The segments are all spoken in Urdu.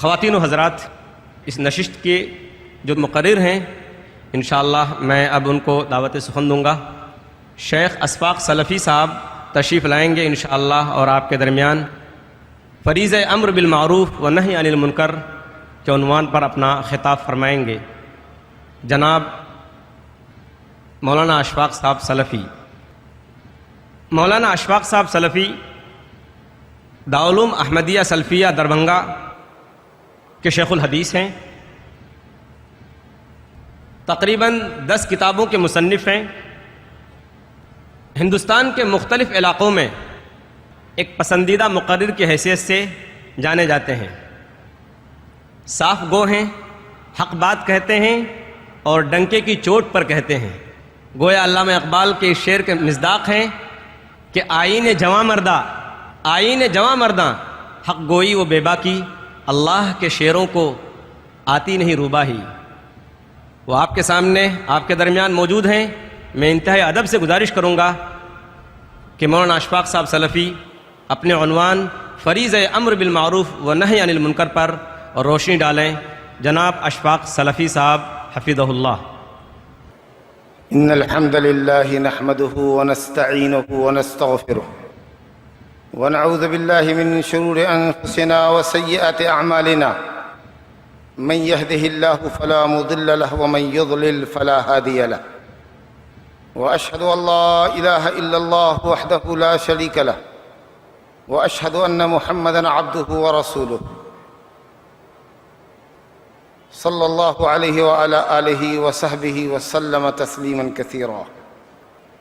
خواتین و حضرات، اس نشست کے جو مقرر ہیں انشاءاللہ میں اب ان کو دعوت سخن دوں گا۔ شیخ اشفاق سلفی صاحب تشریف لائیں گے انشاءاللہ اور آپ کے درمیان فریضہ امر بالمعروف و نہی عن المنکر کے عنوان پر اپنا خطاب فرمائیں گے۔ جناب مولانا اشفاق صاحب سلفی۔ مولانا اشفاق صاحب سلفی دارالعلوم احمدیہ سلفیہ دربھنگہ کے شیخ الحدیث ہیں۔ تقریباً 10 کتابوں کے مصنف ہیں۔ ہندوستان کے مختلف علاقوں میں ایک پسندیدہ مقرر کی حیثیت سے جانے جاتے ہیں۔ صاف گو ہیں، حق بات کہتے ہیں اور ڈنکے کی چوٹ پر کہتے ہیں۔ گویا علامہ اقبال کے اس شعر کے مصداق ہیں کہ آئین جواں مرداں حق گوئی و بے باکی، اللہ کے شعروں کو آتی نہیں روباہی۔ وہ آپ کے سامنے، آپ کے درمیان موجود ہیں۔ میں انتہائی ادب سے گزارش کروں گا کہ مولانا اشفاق صاحب سلفی اپنے عنوان فریضہ امر بالمعروف و نہی عن المنکر پر روشنی ڈالیں۔ جناب اشفاق سلفی صاحب حفظہ اللہ۔ ان الحمد لله نحمده ونستعينه ونستغفره ونعوذ بالله من شرور انفسنا وسيئات اعمالنا، من يهده الله فلا مضل له ومن يضلل فلا هادي له، واشهد ان لا اله الا الله وحده لا شريك له، واشهد ان محمدا عبده ورسوله صلى الله عليه وعلى آله وصحبه وسلم تسليما كثيرا.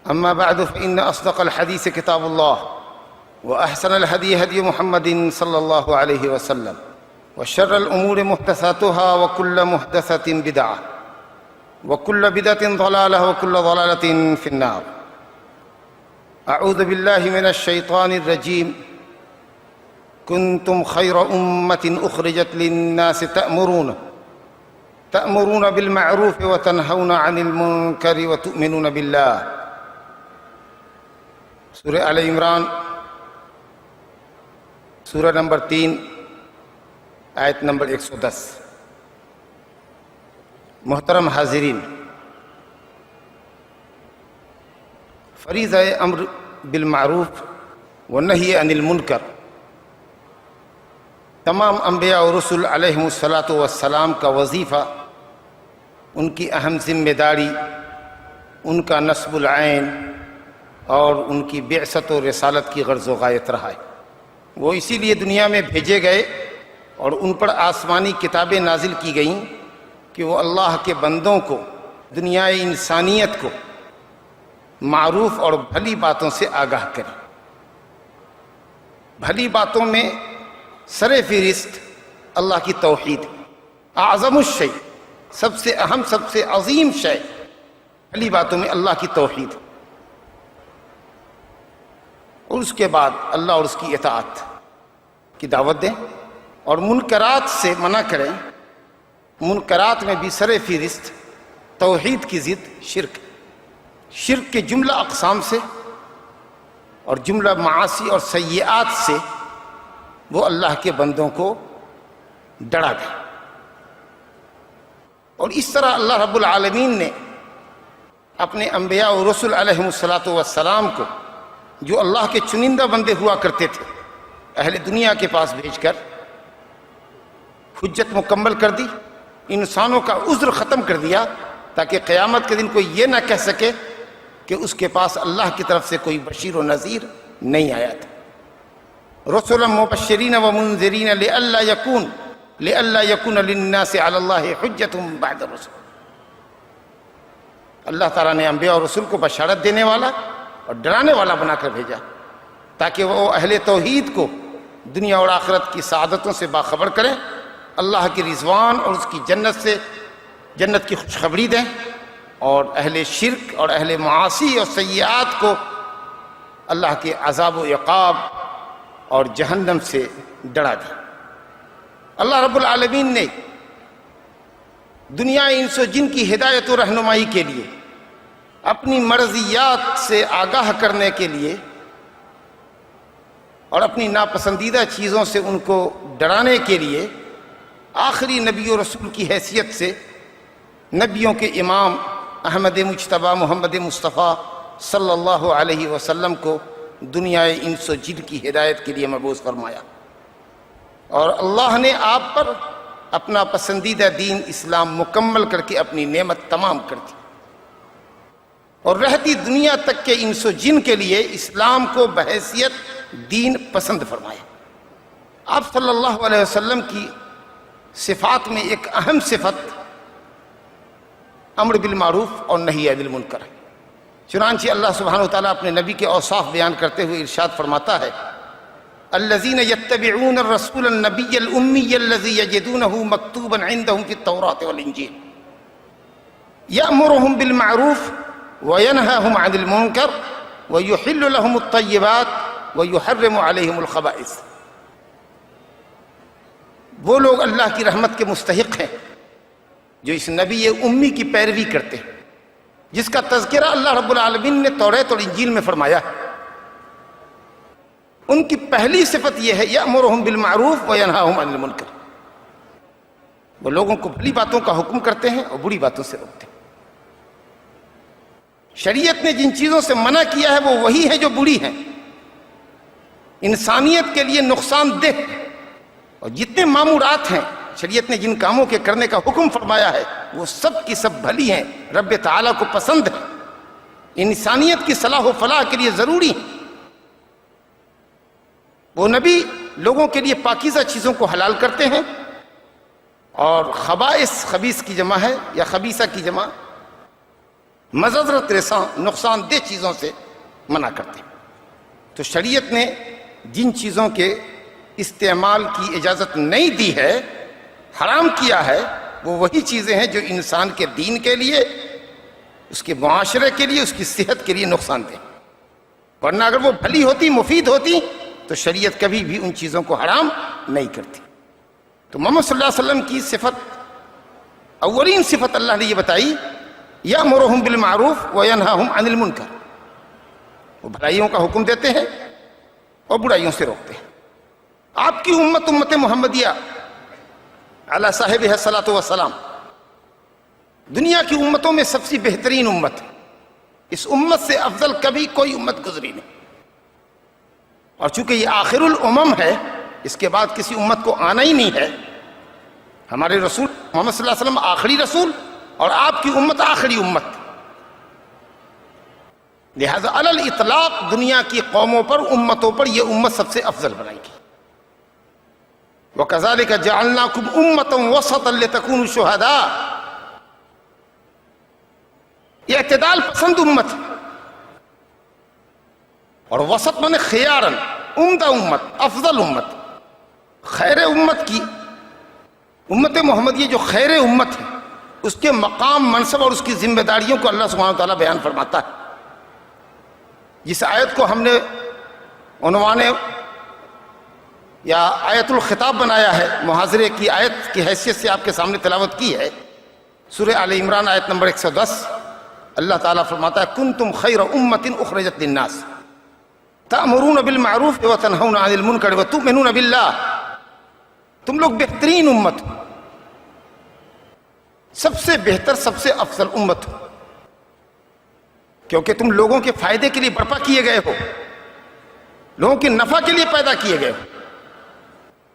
أما بعد فإن أصدق الحديث كتاب الله، وأحسن الهدي هدي محمد صلى الله عليه وسلم، وشر الأمور محدثاتها وكل محدثة بدعة وكل بدعة ضلالة وكل ضلالة في النار. أعوذ بالله من الشيطان الرجيم. كنتم خير أمة أخرجت للناس تأمرون بالمعروف وتنهون عن المنکر وتؤمنون باللہ۔ سورہ آل عمران، سورہ نمبر 3، آیت نمبر 110۔ محترم حاضرین، فریضہ امر بالمعروف والنہی عن المنکر تمام انبیاء و رسل علیہم السلام کا وظیفہ، ان کی اہم ذمہ داری، ان کا نصب العین اور ان کی بعثت و رسالت کی غرض و غایت رہا ہے۔ وہ اسی لیے دنیا میں بھیجے گئے اور ان پر آسمانی کتابیں نازل کی گئیں کہ وہ اللہ کے بندوں کو، دنیائے انسانیت کو معروف اور بھلی باتوں سے آگاہ کریں۔ بھلی باتوں میں سر فہرست اللہ کی توحید، اعظم الشیء، سب سے اہم، سب سے عظیم شے بھلی باتوں میں اللہ کی توحید، اور اس کے بعد اللہ اور اس کی اطاعت کی دعوت دیں اور منکرات سے منع کریں۔ منکرات میں بھی سر فہرست توحید کی ضد شرک کے جملہ اقسام سے اور جملہ معاصی اور سیئات سے وہ اللہ کے بندوں کو ڈرا دیں۔ اور اس طرح اللہ رب العالمین نے اپنے انبیاء و رسل علیہم السلام کو، جو اللہ کے چنندہ بندے ہوا کرتے تھے، اہل دنیا کے پاس بھیج کر حجت مکمل کر دی، انسانوں کا عذر ختم کر دیا، تاکہ قیامت کے دن کوئی یہ نہ کہہ سکے کہ اس کے پاس اللہ کی طرف سے کوئی بشیر و نذیر نہیں آیا تھا۔ رسولا مبشرین و منذرین لئلا یکون للناس علی اللہ حجت بعد الرسل۔ اللہ تعالیٰ نے انبیاء اور رسول کو بشارت دینے والا اور ڈرانے والا بنا کر بھیجا، تاکہ وہ اہل توحید کو دنیا اور آخرت کی سعادتوں سے باخبر کریں، اللہ کی رضوان اور اس کی جنت کی خوشخبری دیں، اور اہل شرک اور اہل معاصی اور سیئات کو اللہ کے عذاب و عقاب اور جہنم سے ڈرا دیں۔ اللہ رب العالمین نے دنیا انس و جن کی ہدایت و رہنمائی کے لیے، اپنی مرضیات سے آگاہ کرنے کے لیے اور اپنی ناپسندیدہ چیزوں سے ان کو ڈرانے کے لیے آخری نبی و رسول کی حیثیت سے نبیوں کے امام احمد مجتبیٰ محمد مصطفیٰ صلی اللہ علیہ وسلم کو دنیا انس و جن کی ہدایت کے لیے مبعوث فرمایا، اور اللہ نے آپ پر اپنا پسندیدہ دین اسلام مکمل کر کے اپنی نعمت تمام کر دی، اور رہتی دنیا تک کے انس و جن کے لیے اسلام کو بحیثیت دین پسند فرمایا۔ آپ صلی اللہ علیہ وسلم کی صفات میں ایک اہم صفت امر بالمعروف اور نہی عن المنکر ہے۔ چنانچہ اللہ سبحانہ وتعالیٰ اپنے نبی کے اوصاف بیان کرتے ہوئے ارشاد فرماتا ہے، الذین یتبعون الرسول النبی الامی الذی یجدونہ مکتوبا عندہم فی التوراۃ والانجیل یأمرہم بالمعروف وینہاہم عن المنکر ویحل لہم الطیبات ویحرم علیہم الخبائث۔ وہ لوگ اللہ کی رحمت کے مستحق ہیں جو اس نبی امی کی پیروی کرتے ہیں، جس کا تذکرہ اللہ رب العالمین نے توریت اور انجیل میں فرمایا ہے۔ ان کی پہلی صفت یہ ہے یأمرہم بالمعروف وینہاہم عن المنکر، وہ لوگوں کو بھلی باتوں کا حکم کرتے ہیں اور بری باتوں سے روکتے ہیں۔ شریعت نے جن چیزوں سے منع کیا ہے وہ وہی ہیں جو بری ہیں، انسانیت کے لیے نقصان دہ، اور جتنے مامورات ہیں شریعت نے جن کاموں کے کرنے کا حکم فرمایا ہے وہ سب کی سب بھلی ہیں، رب تعالیٰ کو پسند ہے، انسانیت کی صلاح و فلاح کے لیے ضروری ہیں۔ وہ نبی لوگوں کے لیے پاکیزہ چیزوں کو حلال کرتے ہیں، اور خبائث، خبیث کی جمع ہے یا خبیثہ کی جمع، مضرت رساں نقصان دہ چیزوں سے منع کرتے ہیں۔ تو شریعت نے جن چیزوں کے استعمال کی اجازت نہیں دی ہے، حرام کیا ہے، وہ وہی چیزیں ہیں جو انسان کے دین کے لیے، اس کے معاشرے کے لیے، اس کی صحت کے لیے نقصان دہ، ورنہ اگر وہ بھلی ہوتی، مفید ہوتی تو شریعت کبھی بھی ان چیزوں کو حرام نہیں کرتی۔ تو محمد صلی اللہ علیہ وسلم کی صفت، اولین صفت اللہ نے یہ بتائی، یأمرہم بالمعروف وینہاہم عن المنکر، وہ بھلائیوں کا حکم دیتے ہیں اور برائیوں سے روکتے ہیں۔ آپ کی امت، امت محمدیہ علی صاحبہ الصلاۃ والسلام، دنیا کی امتوں میں سب سے بہترین امت ہے، اس امت سے افضل کبھی کوئی امت گزری نہیں، اور چونکہ یہ آخر الامم ہے، اس کے بعد کسی امت کو آنا ہی نہیں ہے۔ ہمارے رسول محمد صلی اللہ علیہ وسلم آخری رسول، اور آپ کی امت آخری امت، لہذا علی الاطلاق دنیا کی قوموں پر، امتوں پر یہ امت سب سے افضل بنائی گئی۔ وَكَذَلِكَ جَعَلْنَاكُمْ أُمَّةً وَسَطًا لِتَكُونُوا شُهَدَاءَ، یہ اعتدال پسند امت ہے، اور وسط مانے خیاراً، عمدہ امت، افضل امت، خیر امت کی، امت محمدیہ جو خیر امت ہے، اس کے مقام، منصب اور اس کی ذمہ داریوں کو اللہ سبحانہ وتعالیٰ بیان فرماتا ہے۔ جس آیت کو ہم نے عنوان یا آیت الخطاب بنایا ہے، محاضرے کی آیت کی حیثیت سے آپ کے سامنے تلاوت کی ہے، سورہ آل عمران آیت نمبر 110، اللہ تعالیٰ فرماتا ہے کنتم خیر امت اخرجت للناس تأمرون بالمعروف وتنہون عن المنکر وتؤمنون باللہ، تم لوگ بہترین امت ہو، سب سے بہتر، سب سے افضل امت ہو، کیونکہ تم لوگوں کے فائدے کے لیے برپا کیے گئے ہو، لوگوں کے نفع کے لیے پیدا کیے گئے ہو،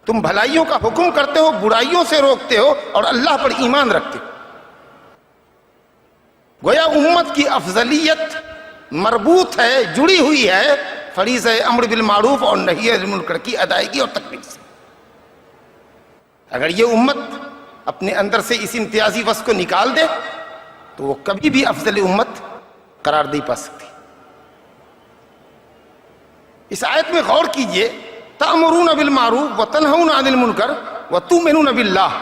تم بھلائیوں کا حکم کرتے ہو، برائیوں سے روکتے ہو، اور اللہ پر ایمان رکھتے ہو۔ گویا امت کی افضلیت مربوط ہے، جڑی ہوئی ہے فریضہ امر بالمعروف اور نہی عن المنکر کی ادائیگی اور تکمیل سے۔ اگر یہ امت اپنے اندر سے اس امتیازی وصف کو نکال دے تو وہ کبھی بھی افضل امت قرار نہیں پا سکتی۔ اس آیت میں غور کیجئے، تأمرون بالمعروف وتنہون عن المنکر وتؤمنون باللہ،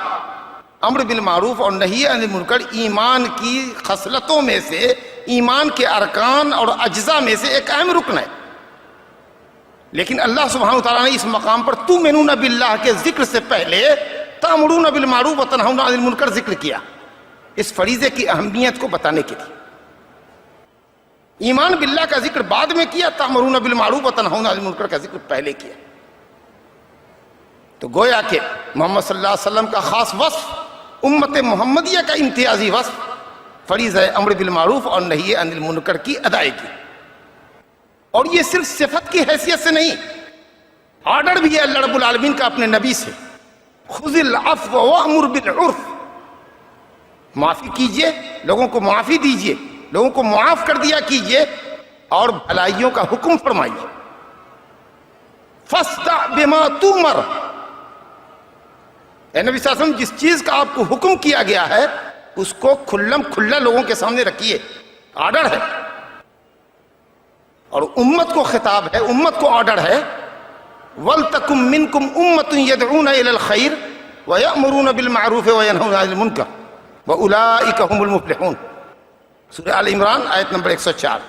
امر بالمعروف اور نہی عن المنکر ایمان کی خصلتوں میں سے، ایمان کے ارکان اور اجزاء میں سے ایک اہم رکن ہے، لیکن اللہ سبحانہ وتعالیٰ نے اس مقام پر تؤمنون باللہ کے ذکر سے پہلے تأمرون بالمعروف وتنہون عن المنکر ذکر کیا، اس فریضے کی اہمیت کو بتانے کے لیے۔ ایمان باللہ کا ذکر بعد میں کیا، تأمرون بالمعروف وتنہون عن المنکر کا ذکر پہلے کیا۔ تو گویا کہ محمد صلی اللہ علیہ وسلم کا خاص وصف، امت محمدیہ کا امتیازی وصف فریضہ امر بالمعروف اور نہی عن المنکر کی ادائیگی. اور یہ صرف صفت کی حیثیت سے نہیں، آرڈر بھی ہے اللہ رب العالمین کا اپنے نبی سے، خذ العفو وامر بالعرف، معافی کیجئے، لوگوں کو معافی دیجئے، لوگوں کو معاف کر دیا کیجئے اور بھلائیوں کا حکم فرمائیے. فاصدع بما تؤمر، اے نبی صلی اللہ علیہ وسلم جس چیز کا آپ کو حکم کیا گیا ہے اس کو کھلم کھلا لوگوں کے سامنے رکھیے، آرڈر ہے. اور امت کو خطاب ہے، امت کو آرڈر ہے، وَلْتَكُمْ مِنْكُمْ أُمَّةٌ يَدْعُونَ إِلَى الْخَيْرِ وَيَأْمُرُونَ بِالْمَعْرُوفِ وَيَنْهَوْنَ عَنِ الْمُنْكَرِ وَأُولَئِكَ هُمُ الْمُفْلِحُونَ. سورہ آل عمران آیت نمبر 104.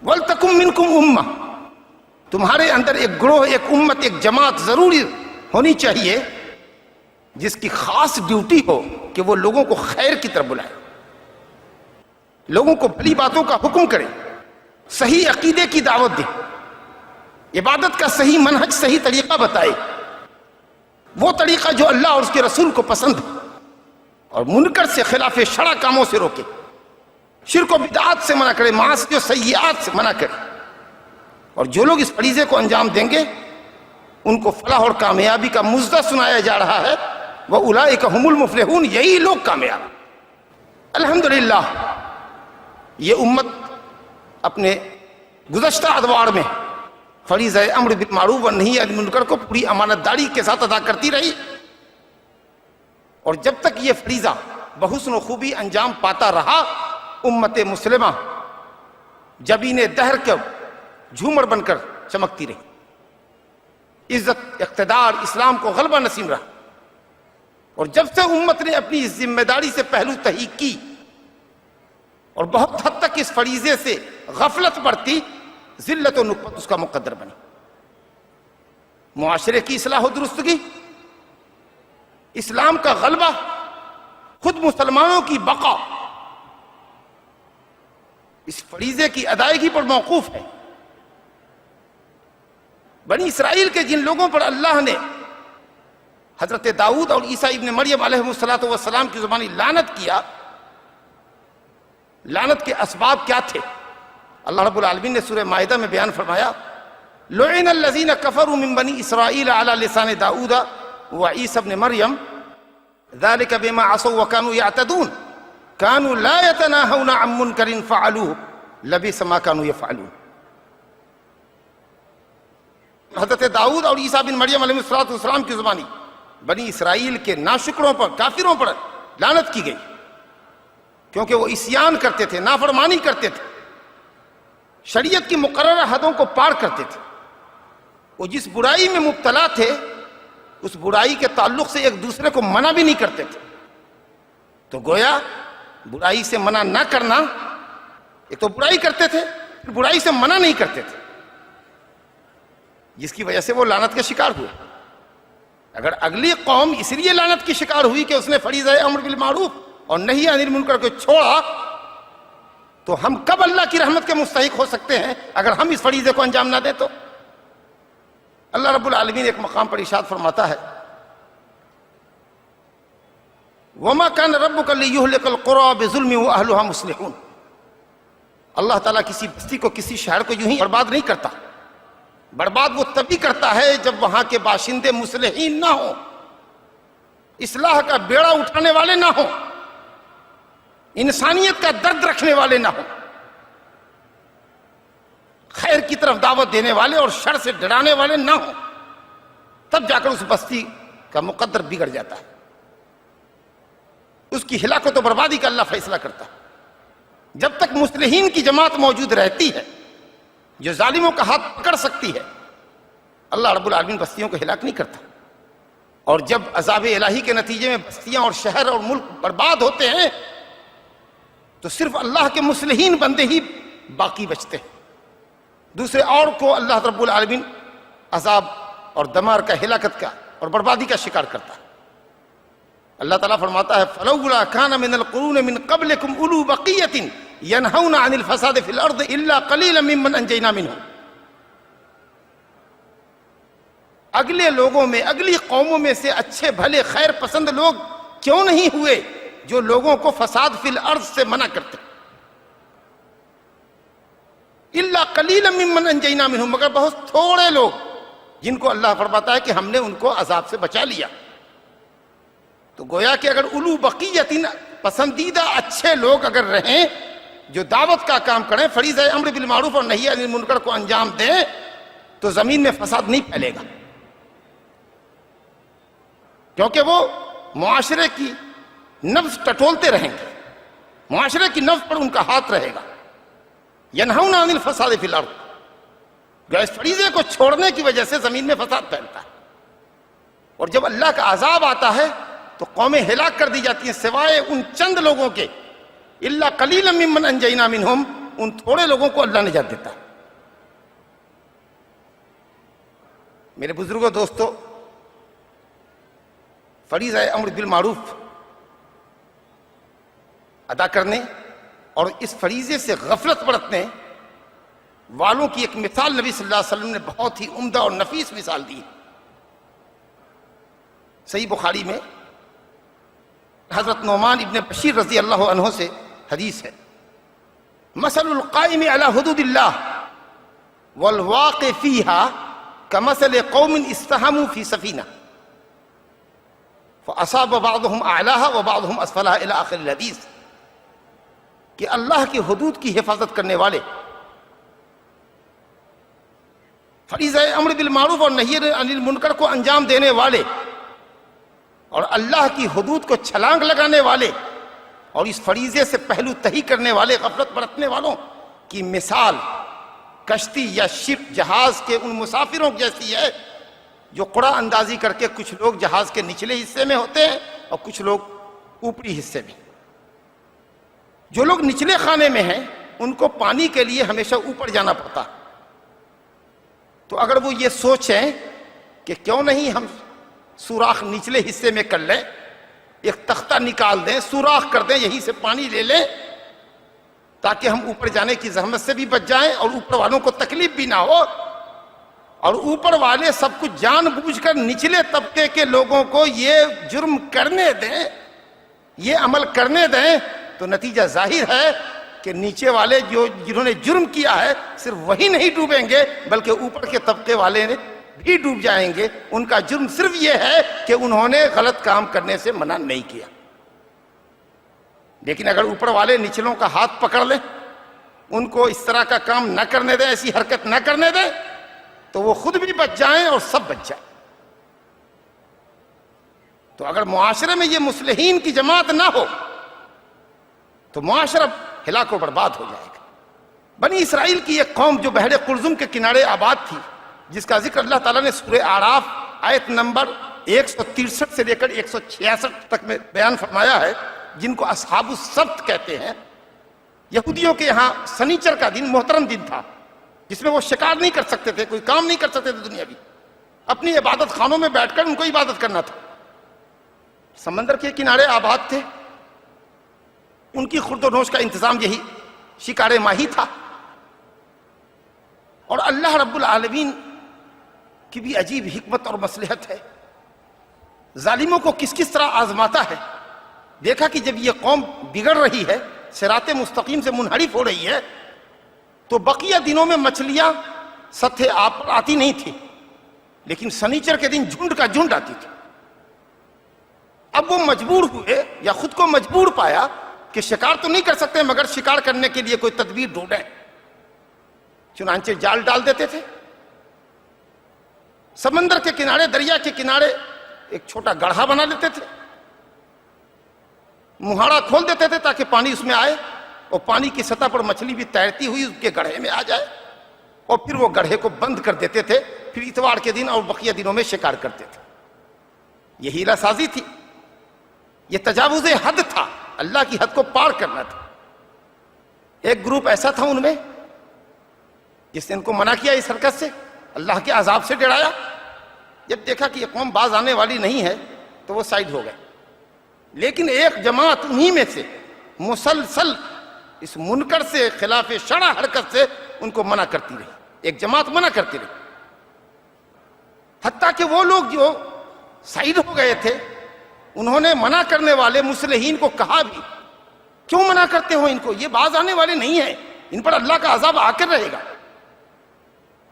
وَلْتَكُمْ مِنْكُمْ أُمَّةٌ، تمہارے اندر ایک گروہ، ایک امت، ایک جماعت ضروری ہونی چاہیے جس کی خاص ڈیوٹی ہو کہ وہ لوگوں کو خیر کی طرف بلائے، لوگوں کو بھلی باتوں کا حکم کرے، صحیح عقیدے کی دعوت دے، عبادت کا صحیح منہج، صحیح طریقہ بتائے، وہ طریقہ جو اللہ اور اس کے رسول کو پسند ہے، اور منکر سے، خلاف شرع کاموں سے روکے، شرک و بدعات سے منع کرے، معاصی و سیئات سے منع کرے. اور جو لوگ اس فریضے کو انجام دیں گے ان کو فلاح اور کامیابی کا مژدہ سنایا جا رہا ہے. وَأُولَئِكَ هُمُ الْمُفْلِحُونَ، یہی لوگ کامیاب. الحمدللہ یہ امت اپنے گزشتہ ادوار میں فریضہ امر بالمعروف و نہی عن المنکر کو پوری امانت داری کے ساتھ ادا کرتی رہی. اور جب تک یہ فریضہ بحسن و خوبی انجام پاتا رہا، امت مسلمہ جبین دہر کے جھومر بن کر چمکتی رہی، عزت، اقتدار، اسلام کو غلبہ نصیب رہا. اور جب سے امت نے اپنی اس ذمہ داری سے پہلو تہی کی اور بہت حد تک اس فریضے سے غفلت برتی، ذلت و نکبت اس کا مقدر بنی. معاشرے کی اصلاح و درستگی، اسلام کا غلبہ، خود مسلمانوں کی بقا اس فریضے کی ادائیگی پر موقوف ہے. بنی اسرائیل کے جن لوگوں پر اللہ نے حضرت داؤد اور عیسیٰ ابن مریم علیہ السلام کی زبانی لعنت کیا، لعنت کے اسباب کیا تھے؟ اللہ رب العالمین نے سورہ مائدہ میں بیان فرمایا، لعن الذین کفروا من بنی اسرائیل علی لسان داؤد وعیسیٰ ابن مریم ذلک بما عصوا وکانوا یعتدون کانوا لا یتناہون عن منکر فعلوہ لبئس ما کانوا یفعلون. حضرت داؤد اور عیسیٰ بن مریم علیہ السلام کی زبانی بنی اسرائیل کے ناشکروں پر، کافروں پر لعنت کی گئی، کیونکہ وہ عصیان کرتے تھے، نافرمانی کرتے تھے، شریعت کی مقررہ حدوں کو پار کرتے تھے. وہ جس برائی میں مبتلا تھے اس برائی کے تعلق سے ایک دوسرے کو منع بھی نہیں کرتے تھے. تو گویا برائی سے منع نہ کرنا، ایک تو برائی کرتے تھے، پھر برائی سے منع نہیں کرتے تھے، جس کی وجہ سے وہ لعنت کے شکار ہوئے. اگر اگلی قوم اس لیے لعنت کی شکار ہوئی کہ اس نے فریضہ امر بالمعروف اور نہی عن المنکر کو چھوڑا، تو ہم کب اللہ کی رحمت کے مستحق ہو سکتے ہیں اگر ہم اس فریضے کو انجام نہ دیں؟ تو اللہ رب العالمین ایک مقام پر ارشاد فرماتا ہے، وَمَا كَانَ رَبُّكَ لِيُهْلِكَ الْقُرَىٰ بِظُلْمٍ وَأَهْلُهَا مُصْلِحُونَ. اللہ تعالیٰ کسی بستی کو، کسی شہر کو یوں ہی برباد نہیں کرتا. برباد وہ تبھی کرتا ہے جب وہاں کے باشندے مصلحین نہ ہوں، اصلاح کا بیڑا اٹھانے والے نہ ہوں، انسانیت کا درد رکھنے والے نہ ہوں، خیر کی طرف دعوت دینے والے اور شر سے ڈرانے والے نہ ہوں. تب جا کر اس بستی کا مقدر بگڑ جاتا ہے، اس کی ہلاکت و بربادی کا اللہ فیصلہ کرتا ہے. جب تک مصلحین کی جماعت موجود رہتی ہے جو ظالموں کا ہاتھ پکڑ سکتی ہے، اللہ رب العالمین بستیوں کو ہلاک نہیں کرتا. اور جب عذاب الہی کے نتیجے میں بستیاں اور شہر اور ملک برباد ہوتے ہیں تو صرف اللہ کے مصلحین بندے ہی باقی بچتے ہیں، دوسرے اور کو اللہ رب العالمین عذاب اور دمار کا، ہلاکت کا اور بربادی کا شکار کرتا ہے. اللہ تعالیٰ فرماتا ہے، فَلَوْلَا كَانَ مِنَ الْقُرُونِ مِنْ قَبْلِكُمْ أُولُو بَقِيَّةٍ يَنْهَوْنَ عَنِ الْفَسَادِ فِي الْأَرْضِ إِلَّا قَلِيلًا مِّمَّنْ أَنْجَيْنَا مِنْهُمْ. اگلے لوگوں میں، اگلی قوموں میں سے اچھے بھلے خیر پسند لوگ کیوں نہیں ہوئے جو لوگوں کو فساد فی الارض سے منع کرتے؟ الا قلیلا ممن انجینا منہم، مگر بہت تھوڑے لوگ جن کو اللہ فرماتا ہے کہ ہم نے ان کو عذاب سے بچا لیا۔ تو گویا کہ اگر اولو بقیت، پسندیدہ اچھے لوگ اگر رہیں جو دعوت کا کام کریں، فریضہ امر بالمعروف اور نہی عن المنکر کو انجام دیں، تو زمین میں فساد نہیں پھیلے گا، کیونکہ وہ معاشرے کی نبض ٹٹولتے رہیں گے، معاشرے کی نبض پر ان کا ہاتھ رہے گا۔ ینہون عن الفساد فی الارض، اس فریضے کو چھوڑنے کی وجہ سے زمین میں فساد پھیلتا ہے، اور جب اللہ کا عذاب آتا ہے تو قومیں ہلاک کر دی جاتی ہیں سوائے ان چند لوگوں کے، الا قلیلا ممن انجینا منہم، ان تھوڑے لوگوں کو اللہ نجات دیتا ہے۔ میرے بزرگوں، دوستو، فریضہ امر بالمعروف ادا کرنے اور اس فریضے سے غفلت برتنے والوں کی ایک مثال نبی صلی اللہ علیہ وسلم نے بہت ہی عمدہ اور نفیس مثال دی۔ صحیح بخاری میں حضرت نعمان ابن بشیر رضی اللہ عنہ سے حدیث ہے، مثل القائم علی حدود اللہ والواقع فیہا کمثل قوم استحموا فی سفینہ فاصاب بعضهم اعلاها وبعضهم اسفلها الى آخر الحدیث، کہ اللہ کی حدود کی حفاظت کرنے والے، فریضہ امر بالمعروف اور نہی عن المنکر کو انجام دینے والے، اور اللہ کی حدود کو چھلانگ لگانے والے، اور اس فریضے سے پہلو تہی کرنے والے غفلت برتنے والوں کی مثال کشتی یا شپ، جہاز کے ان مسافروں جیسی ہے جو قرعہ اندازی کر کے کچھ لوگ جہاز کے نچلے حصے میں ہوتے ہیں اور کچھ لوگ اوپری حصے میں۔ جو لوگ نچلے خانے میں ہیں ان کو پانی کے لیے ہمیشہ اوپر جانا پڑتا، تو اگر وہ یہ سوچیں کہ کیوں نہیں ہم سوراخ نچلے حصے میں کر لیں، ایک تختہ نکال دیں، سوراخ کر دیں، یہیں سے پانی لے لیں تاکہ ہم اوپر جانے کی زحمت سے بھی بچ جائیں اور اوپر والوں کو تکلیف بھی نہ ہو، اور اوپر والے سب کچھ جان بوجھ کر نچلے طبقے کے لوگوں کو یہ جرم کرنے دیں، یہ عمل کرنے دیں، تو نتیجہ ظاہر ہے کہ نیچے والے جنہوں نے جرم کیا ہے صرف وہی نہیں ڈوبیں گے بلکہ اوپر کے طبقے والے بھی ڈوب جائیں گے۔ ان کا جرم صرف یہ ہے کہ انہوں نے غلط کام کرنے سے منع نہیں کیا، لیکن اگر اوپر والے نچلوں کا ہاتھ پکڑ لیں، ان کو اس طرح کا کام نہ کرنے دیں، ایسی حرکت نہ کرنے دیں، تو وہ خود بھی بچ جائیں اور سب بچ جائیں۔ تو اگر معاشرے میں یہ مصلحین کی جماعت نہ ہو تو معاشرہ ہلاک و برباد ہو جائے گا۔ بنی اسرائیل کی ایک قوم جو بحر قلزم کے کنارے آباد تھی، جس کا ذکر اللہ تعالیٰ نے سورہ اعراف آیت نمبر 163 سے لے کر 166 تک میں بیان فرمایا ہے، جن کو اصحاب السبت کہتے ہیں۔ یہودیوں کے یہاں سنیچر کا دن محترم دن تھا، جس میں وہ شکار نہیں کر سکتے تھے، کوئی کام نہیں کر سکتے تھے دنیاوی، اپنی عبادت خانوں میں بیٹھ کر ان کو عبادت کرنا تھا۔ سمندر کے کنارے آباد تھے، ان کی خورد و نوش کا انتظام یہی شکار ماہی تھا، اور اللہ رب العالمین کی بھی عجیب حکمت اور مصلحت ہے، ظالموں کو کس کس طرح آزماتا ہے۔ دیکھا کہ جب یہ قوم بگڑ رہی ہے، صراط مستقیم سے منحرف ہو رہی ہے، تو بقیہ دنوں میں مچھلیاں سطح آب پر آتی نہیں تھی، لیکن سنیچر کے دن جھنڈ کا جھنڈ آتی تھی۔ اب وہ مجبور ہوئے یا خود کو مجبور پایا کہ شکار تو نہیں کر سکتے مگر شکار کرنے کے لیے کوئی تدبیر ڈھونڈیں، چنانچہ جال ڈال دیتے تھے۔ سمندر کے کنارے، دریا کے کنارے ایک چھوٹا گڑھا بنا لیتے تھے، مہاڑا کھول دیتے تھے تاکہ پانی اس میں آئے، اور پانی کی سطح پر مچھلی بھی تیرتی ہوئی اس کے گڑھے میں آ جائے، اور پھر وہ گڑھے کو بند کر دیتے تھے، پھر اتوار کے دن اور بقیہ دنوں میں شکار کرتے تھے۔ یہ ہیلہ سازی تھی، یہ تجاوز حد تھا، اللہ کی حد کو پار کرنا تھا۔ ایک گروپ ایسا تھا ان میں جس نے ان کو منع کیا اس حرکت سے، اللہ کے عذاب سے ڈرایا۔ جب دیکھا کہ یہ قوم باز آنے والی نہیں ہے تو وہ سائڈ ہو گئے، لیکن ایک جماعت انہی میں سے مسلسل اس منکر سے، خلاف شرع حرکت سے ان کو منع کرتی رہی، ایک جماعت منع کرتی رہی۔ حتیٰ کہ وہ لوگ جو سائیڈ ہو گئے تھے انہوں نے منع کرنے والے مصلحین کو کہا بھی کیوں منع کرتے ہو ان کو، یہ باز آنے والے نہیں ہیں، ان پر اللہ کا عذاب آ کر رہے گا.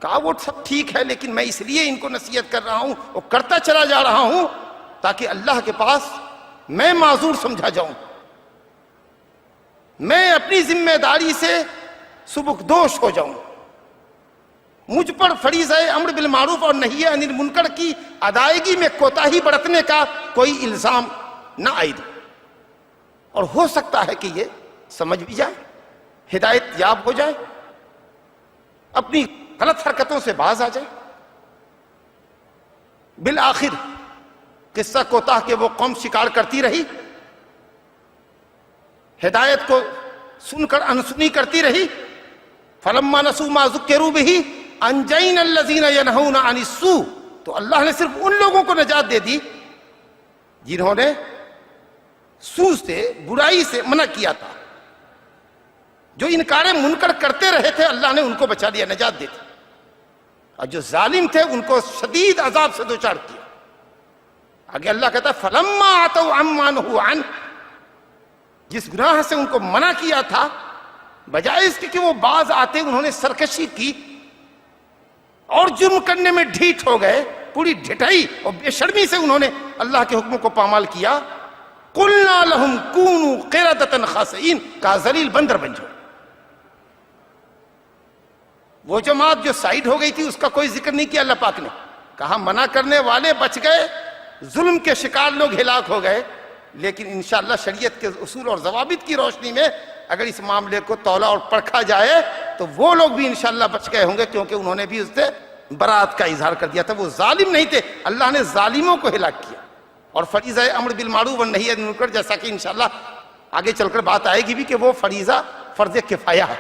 کہا وہ سب ٹھیک ہے لیکن میں اس لیے ان کو نصیحت کر رہا ہوں اور کرتا چلا جا رہا ہوں تاکہ اللہ کے پاس میں معذور سمجھا جاؤں، میں اپنی ذمہ داری سے سبکدوش ہو جاؤں، مجھ پر فریضہ امر بالمعروف اور نہی عن المنکر کی ادائیگی میں کوتاہی برتنے کا کوئی الزام نہ عائد ہو. اور ہو سکتا ہے کہ یہ سمجھ بھی جائے، ہدایت یاب ہو جائے، اپنی غلط حرکتوں سے باز آ جائے. بالآخر قصہ کوتاہ کہ وہ قوم شکار کرتی رہی، ہدایت کو سن کر انسنی کرتی رہی. فلما نسوا ما ذکروا به انجینا الذین ینہون عن السوء، تو اللہ نے صرف ان لوگوں کو نجات دے دی جنہوں نے سوء سے، برائی سے منع کیا تھا. جو انکار منکر کرتے رہے تھے اللہ نے ان کو بچا دیا، نجات دے دی، اور جو ظالم تھے ان کو شدید عذاب سے دوچار کیا. آگے اللہ کہتا ہے فلما عتوا عما نہوا عنہ، جس گناہ سے ان کو منع کیا تھا بجائے اس کے کہ وہ باز آتے انہوں نے سرکشی کی اور جرم کرنے میں ڈھیٹ ہو گئے، پوری ڈھٹائی اور بے شرمی سے انہوں نے اللہ کے حکموں کو پامال کیا. قلنا لهم كونوا قردة خاسئین، کہا ذلیل بندر بن جاؤ. وہ جماعت جو سائیڈ ہو گئی تھی اس کا کوئی ذکر نہیں کیا اللہ پاک نے، کہا منع کرنے والے بچ گئے، ظلم کے شکار لوگ ہلاک ہو گئے. لیکن انشاءاللہ شریعت کے اصول اور ضوابط کی روشنی میں اگر اس معاملے کو تولا اور پرکھا جائے تو وہ لوگ بھی انشاءاللہ بچ گئے ہوں گے، کیونکہ انہوں نے بھی اس سے برات کا اظہار کر دیا تھا. وہ ظالم نہیں تھے، اللہ نے ظالموں کو ہلاک کیا. اور فریضہ امر بالمعروف اور نہی عن المنکر، جیسا کہ انشاءاللہ آگے چل کر بات آئے گی بھی کہ وہ فریضہ فرض کفایہ ہے.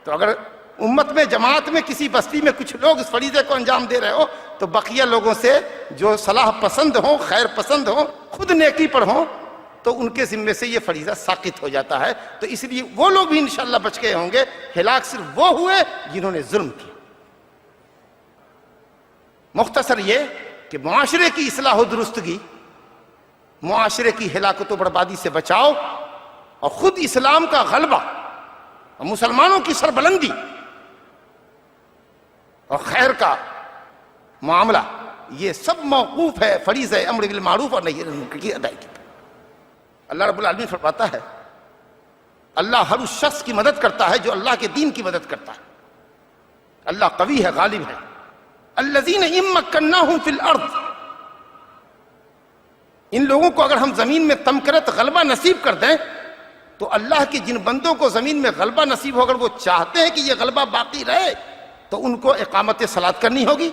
تو اگر امت میں، جماعت میں، کسی بستی میں کچھ لوگ اس فریضے کو انجام دے رہے ہو تو بقیہ لوگوں سے جو صلاح پسند ہوں، خیر پسند ہوں، خود نیکی پر ہوں، تو ان کے ذمے سے یہ فریضہ ساقط ہو جاتا ہے. تو اس لیے وہ لوگ بھی انشاءاللہ بچ گئے ہوں گے. ہلاک صرف وہ ہوئے جنہوں نے ظلم کیا. مختصر یہ کہ معاشرے کی اصلاح و درستگی، معاشرے کی ہلاکت و بربادی سے بچاؤ، اور خود اسلام کا غلبہ اور مسلمانوں کی سربلندی اور خیر کا معاملہ، یہ سب موقوف ہے فریضہ امر بالمعروف اور نہی عن المنکر کی ادائیگی. اللہ رب العالمین فرماتا ہے اللہ ہر اس شخص کی مدد کرتا ہے جو اللہ کے دین کی مدد کرتا ہے. اللہ قوی ہے، غالب ہے. الذین ان مکناہم فی الارض، ان لوگوں کو اگر ہم زمین میں تمکنت غلبہ نصیب کر دیں تو اللہ کے جن بندوں کو زمین میں غلبہ نصیب ہو، اگر وہ چاہتے ہیں کہ یہ غلبہ باقی رہے تو ان کو اقامت صلاۃ کرنی ہوگی،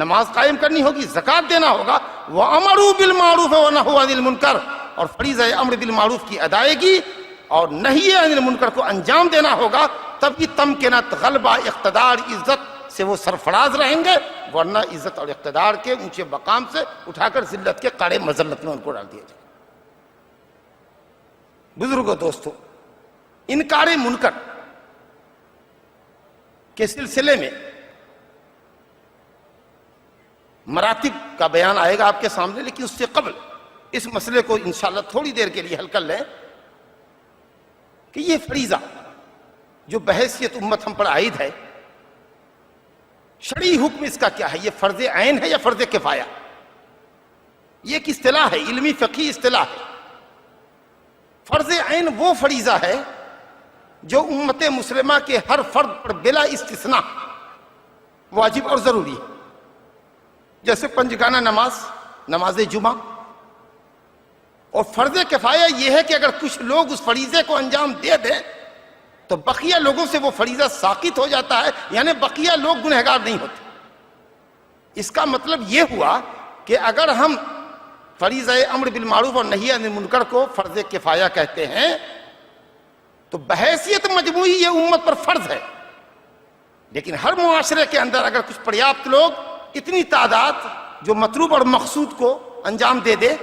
نماز قائم کرنی ہوگی، زکوٰۃ دینا ہوگا. وَأَمَرُوا بِالْمَعْرُوفِ وَنَهُوا عَنِ الْمُنكَرِ، اور فریضہ امر بالمعروف کی ادائیگی اور نہی عن المنکر کو انجام دینا ہوگا. تب یہ تمکنت، غلبہ، اقتدار، عزت سے وہ سرفراز رہیں گے، ورنہ عزت اور اقتدار کے اونچے مقام سے اٹھا کر ذلت کے قعر مذلت میں ان کو ڈال دیا جائے. بزرگوں، دوستو، انکار منکر کے سلسلے میں مراتب کا بیان آئے گا آپ کے سامنے، لیکن اس سے قبل اس مسئلے کو انشاءاللہ تھوڑی دیر کے لیے حل کر لیں کہ یہ فریضہ جو بحیثیت امت ہم پر عائد ہے، شرعی حکم اس کا کیا ہے؟ یہ فرض عین ہے یا فرض کفایہ؟ یہ ایک اصطلاح ہے، علمی فقہی اصطلاح ہے. فرض عین وہ فریضہ ہے جو امت مسلمہ کے ہر فرد پر بلا استثناء واجب اور ضروری ہے، جیسے پنجگانہ نماز، نماز جمعہ. اور فرض کفایہ یہ ہے کہ اگر کچھ لوگ اس فریضے کو انجام دے دیں تو بقیہ لوگوں سے وہ فریضہ ساقط ہو جاتا ہے، یعنی بقیہ لوگ گنہگار نہیں ہوتے. اس کا مطلب یہ ہوا کہ اگر ہم فریضہ امر بالمعروف اور نہی عن المنکر کو فرض کفایہ کہتے ہیں تو بحیثیت مجموعی یہ امت پر فرض ہے. لیکن ہر معاشرے کے اندر اگر کچھ پریاپت لوگ، اتنی تعداد جو مطلوب اور مقصود کو انجام دے دے،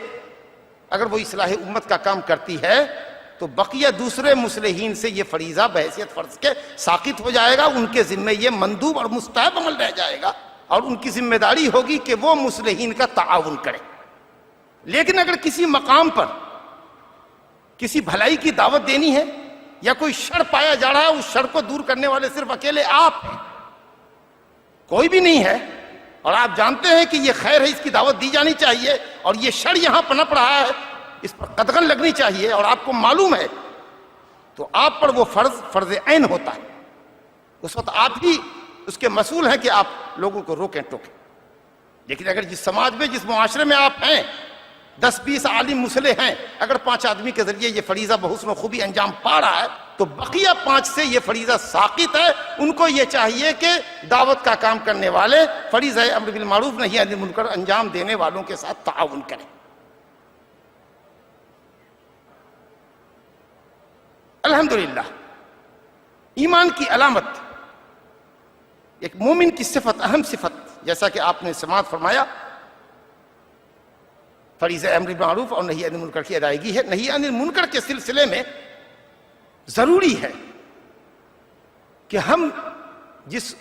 اگر وہ اصلاح امت کا کام کرتی ہے تو بقیہ دوسرے مصلحین سے یہ فریضہ بحیثیت فرض کے ساقط ہو جائے گا. ان کے ذمہ یہ مندوب اور مستحب عمل رہ جائے گا اور ان کی ذمہ داری ہوگی کہ وہ مصلحین کا تعاون کریں. لیکن اگر کسی مقام پر کسی بھلائی کی دعوت دینی ہے یا کوئی شر پایا جا رہا ہے، اس شر کو دور کرنے والے صرف اکیلے آپ ہیں، کوئی بھی نہیں ہے، اور آپ جانتے ہیں کہ یہ خیر ہے، اس کی دعوت دی جانی چاہیے، اور یہ شر یہاں پنپ رہا ہے، اس پر قدغن لگنی چاہیے، اور آپ کو معلوم ہے، تو آپ پر وہ فرض عین ہوتا ہے. اس وقت آپ ہی اس کے مسئول ہیں کہ آپ لوگوں کو روکیں ٹوکیں. لیکن اگر جس سماج میں، جس معاشرے میں آپ ہیں، 10-20 عالم مصلح ہیں، اگر 5 آدمی کے ذریعے یہ فریضہ بحسن و خوبی انجام پا رہا ہے، تو بقیہ 5 سے یہ فریضہ ساقط ہے. ان کو یہ چاہیے کہ دعوت کا کام کرنے والے فریضہ امر بالمعروف نہی عن المنکر انجام دینے والوں کے ساتھ تعاون کریں. الحمدللہ ایمان کی علامت، ایک مومن کی صفت، اہم صفت، جیسا کہ آپ نے سماعت فرمایا، فریضہ امر بالمعروف اور نہی عن المنکر کی ادائیگی ہے. نہی عن المنکر کے سلسلے میں ضروری ہے کہ ہم جس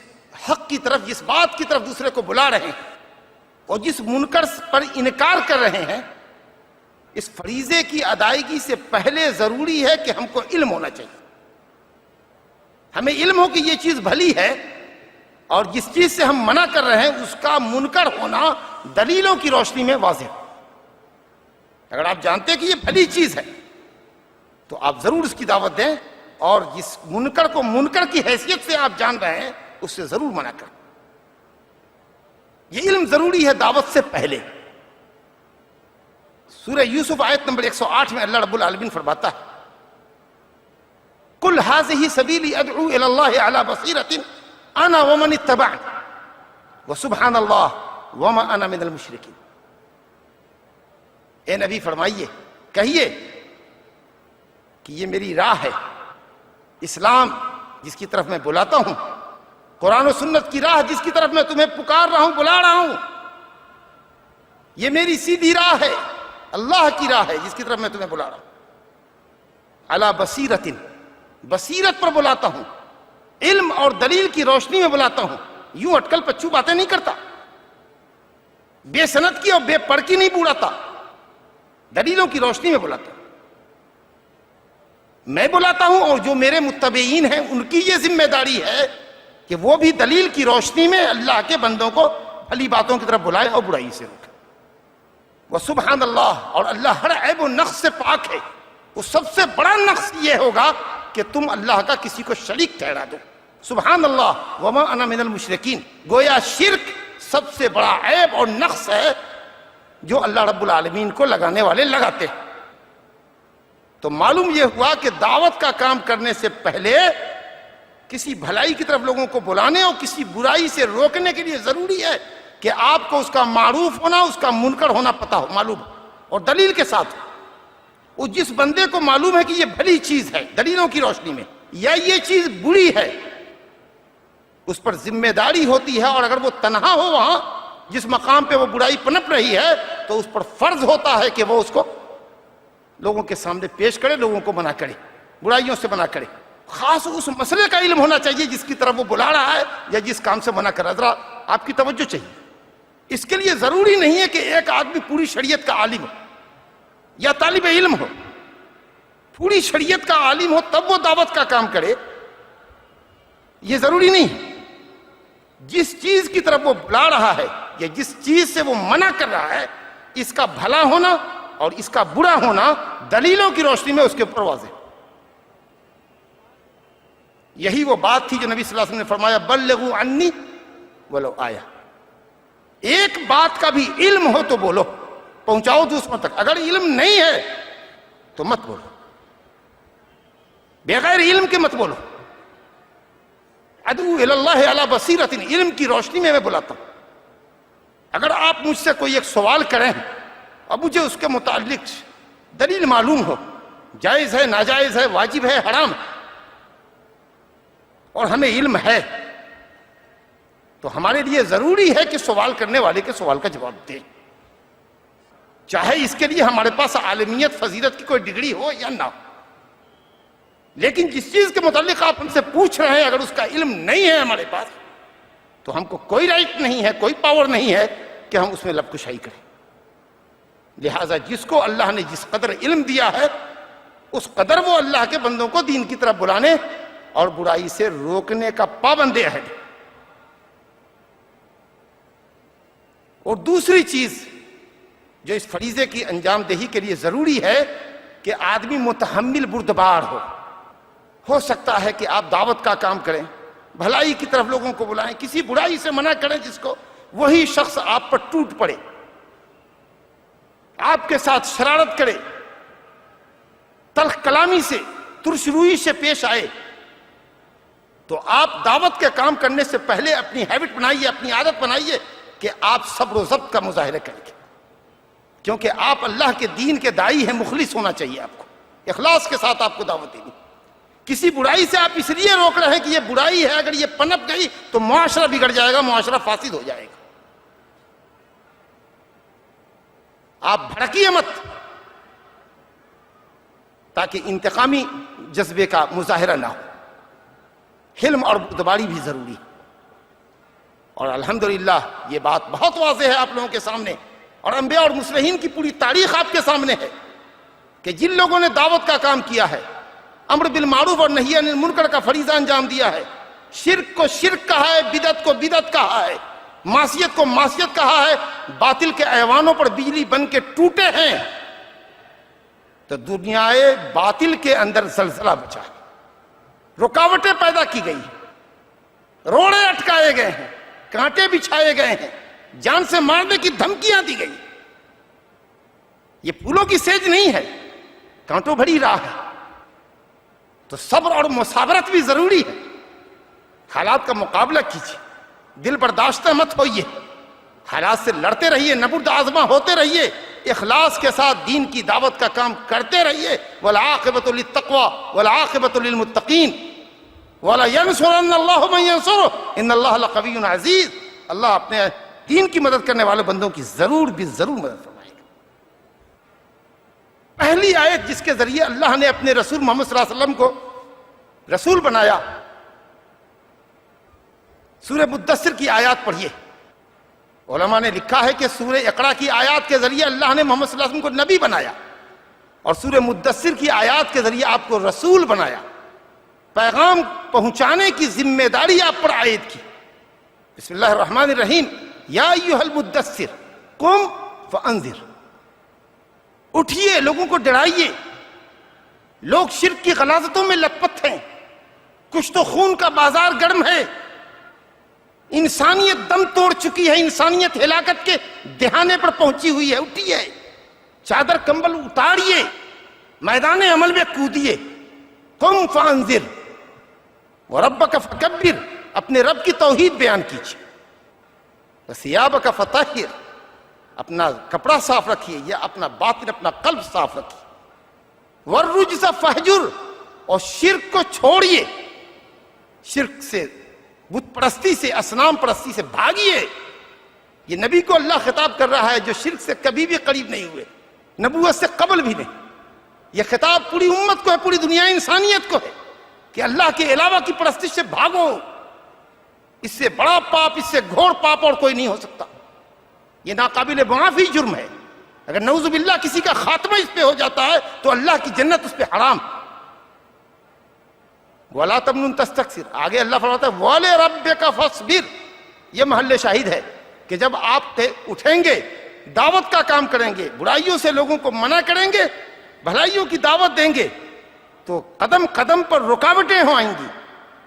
حق کی طرف، جس بات کی طرف دوسرے کو بلا رہے ہیں اور جس منکر پر انکار کر رہے ہیں، اس فریضے کی ادائیگی سے پہلے ضروری ہے کہ ہم کو علم ہونا چاہیے. ہمیں علم ہو کہ یہ چیز بھلی ہے، اور جس چیز سے ہم منع کر رہے ہیں اس کا منکر ہونا دلیلوں کی روشنی میں واضح ہے. اگر آپ جانتے ہیں کہ یہ بھلی چیز ہے تو آپ ضرور اس کی دعوت دیں، اور جس منکر کو منکر کی حیثیت سے آپ جان رہے ہیں اس سے ضرور منع کریں. یہ علم ضروری ہے دعوت سے پہلے. سورہ یوسف آیت نمبر 108 میں اللہ رب العالمین فرماتا ہے، قُلْ هَٰذِهِ سَبِيلِي أَدْعُو إِلَى اللَّهِ عَلَىٰ بَصِيرَةٍ أَنَا وَمَنِ اتَّبَعَنِي وَسُبْحَانَ اللَّهِ وَمَا أَنَا مِنَ الْمُشْرِكِينَ. اے نبی فرمائیے، کہیے کہ یہ میری راہ ہے، اسلام جس کی طرف میں بلاتا ہوں، قرآن و سنت کی راہ جس کی طرف میں تمہیں پکار رہا ہوں، بلا رہا ہوں، یہ میری سیدھی راہ ہے، اللہ کی راہ ہے جس کی طرف میں تمہیں بلا رہا ہوں. علی بصیرت، بصیرت پر بلاتا ہوں، علم اور دلیل کی روشنی میں بلاتا ہوں. یوں اٹکل پچو باتیں نہیں کرتا، بے سند کی اور بے پڑھ کی نہیں بلاتا، دلیلوں کی روشنی میں بلاتا ہوں. میں بلاتا ہوں، اور جو میرے متبعین ہیں ان کی یہ ذمہ داری ہے کہ وہ بھی دلیل کی روشنی میں اللہ کے بندوں کو بھلی باتوں کی طرف بلائیں اور برائی سے روکیں. وَسُبْحَانَ اللَّهِ، اور اللہ ہر عیب و نقص سے پاک ہے. وہ سب سے بڑا نقص یہ ہوگا کہ تم اللہ کا کسی کو شریک ٹھہرا دو. سبحان اللہ وما انا من المشرکین. گویا شرک سب سے بڑا عیب اور نقص ہے جو اللہ رب العالمین کو لگانے والے لگاتے ہیں. تو معلوم یہ ہوا کہ دعوت کا کام کرنے سے پہلے کسی بھلائی کی طرف لوگوں کو بلانے اور کسی برائی سے روکنے کے لیے ضروری ہے کہ آپ کو اس کا معروف ہونا، اس کا منکر ہونا پتہ ہو، معلوم ہو، اور دلیل کے ساتھ. وہ جس بندے کو معلوم ہے کہ یہ بھلی چیز ہے دلیلوں کی روشنی میں، یا یہ چیز بری ہے، اس پر ذمہ داری ہوتی ہے. اور اگر وہ تنہا ہو وہاں جس مقام پہ وہ برائی پنپ رہی ہے، تو اس پر فرض ہوتا ہے کہ وہ اس کو لوگوں کے سامنے پیش کرے، لوگوں کو منع کرے، برائیوں سے منع کرے. خاص اس مسئلے کا علم ہونا چاہیے جس کی طرف وہ بلا رہا ہے یا جس کام سے منع کر رہا ہے. ذرا آپ کی توجہ چاہیے. اس کے لیے ضروری نہیں ہے کہ ایک آدمی پوری شریعت کا عالم ہو یا طالب علم ہو. پوری شریعت کا عالم ہو تب وہ دعوت کا کام کرے، یہ ضروری نہیں. جس چیز کی طرف وہ بلا رہا ہے یا جس چیز سے وہ منع کر رہا ہے، اس کا بھلا ہونا اور اس کا برا ہونا دلیلوں کی روشنی میں اس کے اوپر واضح. یہی وہ بات تھی جو نبی صلی اللہ علیہ وسلم نے فرمایا، بلغوا عنی ولو آیا. ایک بات کا بھی علم ہو تو بولو، پہنچاؤ دوسروں تک. اگر علم نہیں ہے تو مت بولو، بغیر علم کے مت بولو. ادعو الی اللہ علی بصیرۃ، علم کی روشنی میں بلاتا ہوں. اگر آپ مجھ سے کوئی ایک سوال کریں اور مجھے اس کے متعلق دلیل معلوم ہو، جائز ہے، ناجائز ہے، واجب ہے، حرام ہے، اور ہمیں علم ہے، تو ہمارے لیے ضروری ہے کہ سوال کرنے والے کے سوال کا جواب دیں، چاہے اس کے لیے ہمارے پاس عالمیت، فضیلت کی کوئی ڈگری ہو یا نہ ہو. لیکن جس چیز کے متعلق آپ ہم سے پوچھ رہے ہیں، اگر اس کا علم نہیں ہے ہمارے پاس، تو ہم کو کوئی رائٹ نہیں ہے، کوئی پاور نہیں ہے کہ ہم اس میں لب کشائی کریں۔ لہٰذا جس کو اللہ نے جس قدر علم دیا ہے اس قدر وہ اللہ کے بندوں کو دین کی طرف بلانے اور برائی سے روکنے کا پابند عہد ہے۔ اور دوسری چیز جو اس فریضے کی انجام دہی کے لیے ضروری ہے کہ آدمی متحمل بردبار ہو سکتا ہے کہ آپ دعوت کا کام کریں، بھلائی کی طرف لوگوں کو بلائیں، کسی برائی سے منع کریں جس کو، وہی شخص آپ پر ٹوٹ پڑے، آپ کے ساتھ شرارت کرے، تلخ کلامی سے، ترش روئی سے پیش آئے، تو آپ دعوت کے کام کرنے سے پہلے اپنی ہیبٹ بنائیے، اپنی عادت بنائیے کہ آپ صبر و ضبط کا مظاہرہ کریں گے، کیونکہ آپ اللہ کے دین کے داعی ہیں، مخلص ہونا چاہیے آپ کو، اخلاص کے ساتھ آپ کو دعوت دینی۔ کسی برائی سے آپ اس لیے روک رہے ہیں کہ یہ برائی ہے، اگر یہ پنپ گئی تو معاشرہ بگڑ جائے گا، معاشرہ فاسد ہو جائے گا۔ آپ بھڑکیے مت تاکہ انتقامی جذبے کا مظاہرہ نہ ہو۔ حلم اور بردباری بھی ضروری ہے، اور الحمدللہ یہ بات بہت واضح ہے آپ لوگوں کے سامنے، اور انبیاء اور مصلحین کی پوری تاریخ آپ کے سامنے ہے کہ جن لوگوں نے دعوت کا کام کیا ہے، امر بالمعروف اور نہی عن المنکر کا فریضہ انجام دیا ہے، شرک کو شرک کہا ہے، بدعت کو بدعت کہا ہے، معصیت کو معصیت کہا ہے، باطل کے ایوانوں پر بجلی بن کے ٹوٹے ہیں، تو دنیا باطل کے اندر زلزلہ بچا ہے، رکاوٹیں پیدا کی گئی، روڑے اٹکائے گئے ہیں، کانٹے بچھائے گئے ہیں، جان سے مارنے کی دھمکیاں دی گئی۔ یہ پھولوں کی سیج نہیں ہے، کانٹوں بھری راہ ہے، تو صبر اور مصابرت بھی ضروری ہے۔ حالات کا مقابلہ کیجیے، دل برداشتہ مت ہوئیے، حالات سے لڑتے رہیے، نبرد آزما ہوتے رہیے، اخلاص کے ساتھ دین کی دعوت کا کام کرتے رہیے۔ والعاقبۃ للتقوی والعاقبۃ للمتقین وَلَيَنْصُرَنَّ اللَّهُ مَن يَنْصُرُهُ إِنَّ اللَّهَ لَقَوِيٌّ عَزِيزٌ۔ اللہ اپنے دین کی مدد کرنے والے بندوں کی ضرور مدد فرمائے گا۔ پہلی آیت جس کے ذریعے اللہ نے اپنے رسول محمد صلی اللہ علیہ وسلم کو رسول بنایا، سورہ مدثر کی آیات پڑھیے۔ علماء نے لکھا ہے کہ سورہ اقرا کی آیات کے ذریعے اللہ نے محمد صلی اللہ علیہ وسلم کو نبی بنایا، اور سورہ مدثر کی آیات کے ذریعے آپ کو رسول بنایا، پیغام پہنچانے کی ذمہ داری آپ پر عائد کی۔ بسم اللہ الرحمن الرحیم، یا ایھا المدثر قم فانذر، اٹھیے، لوگوں کو ڈرائیے۔ لوگ شرک کی غلاظتوں میں لت پت ہیں، کچھ تو خون کا بازار گرم ہے، انسانیت دم توڑ چکی ہے، انسانیت ہلاکت کے دہانے پر پہنچی ہوئی ہے۔ اٹھیے، چادر کمبل اتاریے، میدان عمل میں کودیے۔ قم فانذر وربک فکبر، اپنے رب کی توحید بیان کیجیے۔ وثیابک فطہر، اپنا کپڑا صاف رکھیے، یا اپنا باطن، اپنا قلب صاف رکھیے۔ والرجس فہجر، اور شرک کو چھوڑیے، شرک سے، بت پرستی سے، اصنام پرستی سے بھاگیے۔ یہ نبی کو اللہ خطاب کر رہا ہے جو شرک سے کبھی بھی قریب نہیں ہوئے، نبوت سے قبل بھی نہیں۔ یہ خطاب پوری امت کو ہے، پوری دنیا انسانیت کو ہے کہ اللہ کے علاوہ کی پرستش سے بھاگو۔ اس سے بڑا پاپ، اس سے گھور پاپ اور کوئی نہیں ہو سکتا۔ یہ ناقابل معافی جرم ہے، اگر نعوذ باللہ کسی کا خاتمہ اس پہ ہو جاتا ہے تو اللہ کی جنت اس پہ حرام۔ وَلَا تَمْنُن تَسْتَكْثِرْ، آگے اللہ فرماتا ہے وَلِرَبِّكَ فَاصْبِرْ۔ یہ محل شاہد ہے کہ جب آپ اٹھیں گے، دعوت کا کام کریں گے، برائیوں سے لوگوں کو منع کریں گے، بھلائیوں کی دعوت دیں گے، تو قدم قدم پر رکاوٹیں آئیں گی،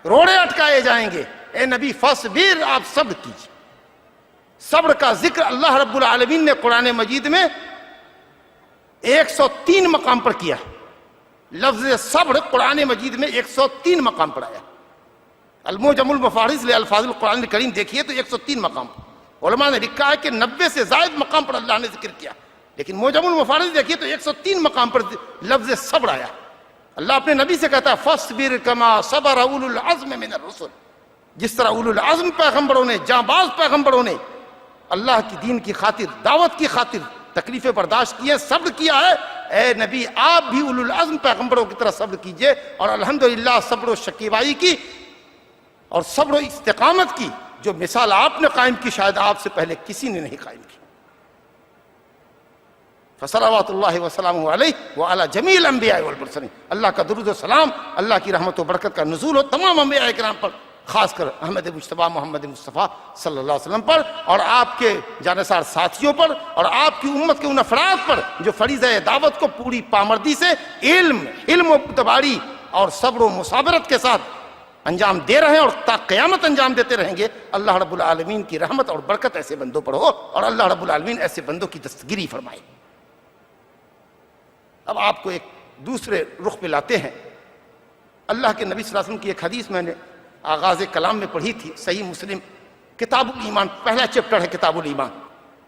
روڑے اٹکائے جائیں گے۔ اے نبی فاصبر، آپ صبر کیجیے۔ صبر کا ذکر اللہ رب العالمین نے قرآن مجید میں 103 مقام پر کیا ہے۔ لفظ صبر قرآن مجید میں 103 مقام پر آیا۔ المعجم المفارس لالفاظ القرآن الکریم دیکھیے تو 103 مقام پر۔ علماء نے لکھا ہے کہ 90 سے زائد مقام پر اللہ نے ذکر کیا، لیکن معجم المفارس دیکھیے تو 103 مقام پر لفظ صبر آیا۔ اللہ اپنے نبی سے کہتا ہے فاصبر کما صبر اولو العزم من الرسل، جس طرح اولو العزم پیغمبروں نے، جانباز پیغمبروں نے اللہ کی دین کی خاطر، دعوت کی خاطر تکلیفیں برداشت کی ہیں، صبر کیا ہے، اے نبی آپ بھی اولو العزم پیغمبروں کی طرح صبر کیجئے۔ اور الحمدللہ صبر و شکیبائی کی اور صبر و استقامت کی جو مثال آپ نے قائم کی شاید آپ سے پہلے کسی نے نہیں قائم کی. فصلوات اللہ وسلامہ علیہ وعلی جمیع الانبیاء والمرسلین. اللہ کا درود و سلام، اللہ کی رحمت و برکت کا نزول ہو تمام انبیاء کرام پر، خاص کر احمد مجتبیٰ محمد مصطفیٰ صلی اللہ علیہ وسلم پر، اور آپ کے جانثار ساتھیوں پر، اور آپ کی امت کے ان افراد پر جو فریضہ دعوت کو پوری پامردی سے علم و تباری اور صبر و مصابرت کے ساتھ انجام دے رہے ہیں اور تا قیامت انجام دیتے رہیں گے. اللہ رب العالمین کی رحمت اور برکت ایسے بندوں پر ہو، اور اللہ رب العالمین ایسے بندوں کی دستگیری فرمائے. اب آپ کو ایک دوسرے رخ پہ لاتے ہیں. اللہ کے نبی صلی اللہ علیہ وسلم کی ایک حدیث میں نے آغاز کلام میں پڑھی تھی، صحیح مسلم کتاب الایمان، پہلا چیپٹر ہے کتاب الایمان.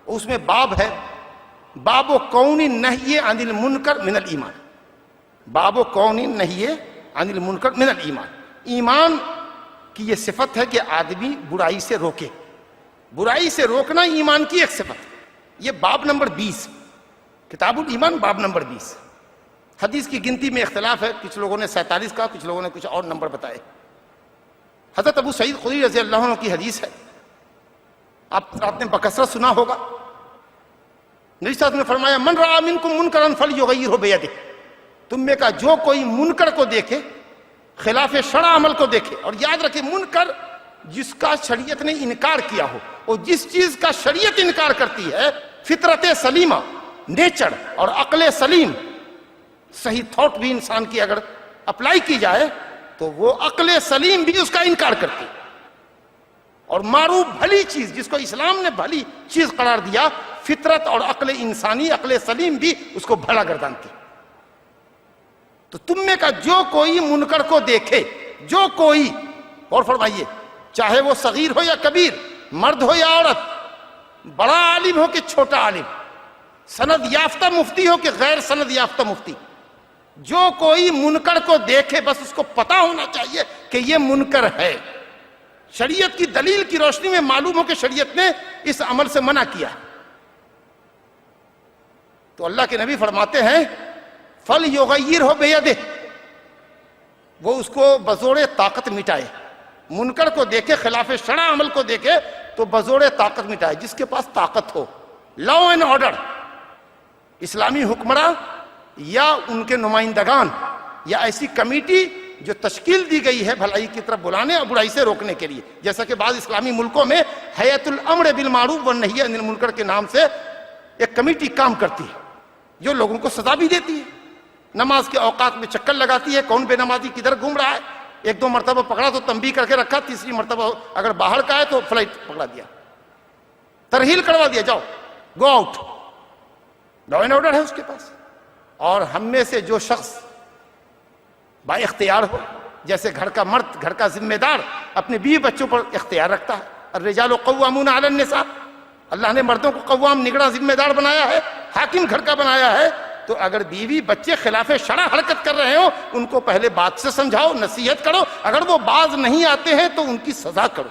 اس میں باب ہے باب و کون نہی عن المنکر من الایمان. باب و کون نہی عن المنکر من الایمان. ایمان کی یہ صفت ہے کہ آدمی برائی سے روکے. برائی سے روکنا ایمان کی ایک صفت ہے. یہ باب نمبر 20 کتاب الایمان، باب نمبر 20. حدیث کی گنتی میں اختلاف ہے، کچھ لوگوں نے 47 کہا، کچھ لوگوں نے کچھ اور نمبر بتائے. حضرت ابو سعید خدری رضی اللہ عنہ کی حدیث ہے، آپ نے بکثرت سنا ہوگا. نبی صلی اللہ علیہ وسلم نے فرمایا من رأى منکم منکرا فلیغیرہ بیدہ. تم میں کا جو کوئی منکر کو دیکھے، خلاف شرع عمل کو دیکھے، اور یاد رکھے منکر جس کا شریعت نے انکار کیا ہو، اور جس چیز کا شریعت انکار کرتی ہے، فطرت سلیمہ، نیچر اور عقل سلیم، صحیح تھاٹ بھی انسان کی اگر اپلائی کی جائے تو وہ عقل سلیم بھی اس کا انکار کرتی. اور معروف بھلی چیز جس کو اسلام نے بھلی چیز قرار دیا، فطرت اور عقل انسانی، عقل سلیم بھی اس کو بھلا گردانتی. تو تم میں کا جو کوئی منکر کو دیکھے، جو کوئی، اور فرمائیے چاہے وہ صغیر ہو یا کبیر، مرد ہو یا عورت، بڑا عالم ہو کہ چھوٹا عالم، سند یافتہ مفتی ہو کہ غیر سند یافتہ مفتی، جو کوئی منکر کو دیکھے بس اس کو پتا ہونا چاہیے کہ یہ منکر ہے. شریعت کی دلیل کی روشنی میں معلوم ہو کہ شریعت نے اس عمل سے منع کیا. تو اللہ کے نبی فرماتے ہیں فَلْيُغَيِّرْهُ بِيَدِهِ، وہ اس کو بزور طاقت مٹائے. منکر کو دیکھے، خلاف شرع عمل کو دیکھے تو بزور طاقت مٹائے. جس کے پاس طاقت ہو، لا اینڈ آرڈر، اسلامی حکمراں یا ان کے نمائندگان یا ایسی کمیٹی جو تشکیل دی گئی ہے بھلائی کی طرف بلانے اور برائی سے روکنے کے لیے، جیسا کہ بعض اسلامی ملکوں میں ہیئت الامر بالمعروف والنہی عن المنکر کے نام سے ایک کمیٹی کام کرتی ہے جو لوگوں کو سزا بھی دیتی ہے، نماز کے اوقات میں چکر لگاتی ہے، کون بے نمازی کدھر گھوم رہا ہے، ایک دو مرتبہ پکڑا تو تنبیہ کر کے رکھا، تیسری مرتبہ اگر باہر کا ہے تو فلائٹ پکڑا دیا، ترحیل کروا دیا، جاؤ go out. Law and order ہے اس کے پاس. اور ہم میں سے جو شخص با اختیار ہو، جیسے گھر کا مرد، گھر کا ذمہ دار اپنے بیوی بچوں پر اختیار رکھتا ہے، الرجال قوامون علی النساء، اللہ نے مردوں کو قوام، نگراں، ذمہ دار بنایا ہے، حاکم گھر کا بنایا ہے. تو اگر بیوی بچے خلاف شرع حرکت کر رہے ہو، ان کو پہلے بات سے سمجھاؤ، نصیحت کرو، اگر وہ باز نہیں آتے ہیں تو ان کی سزا کرو.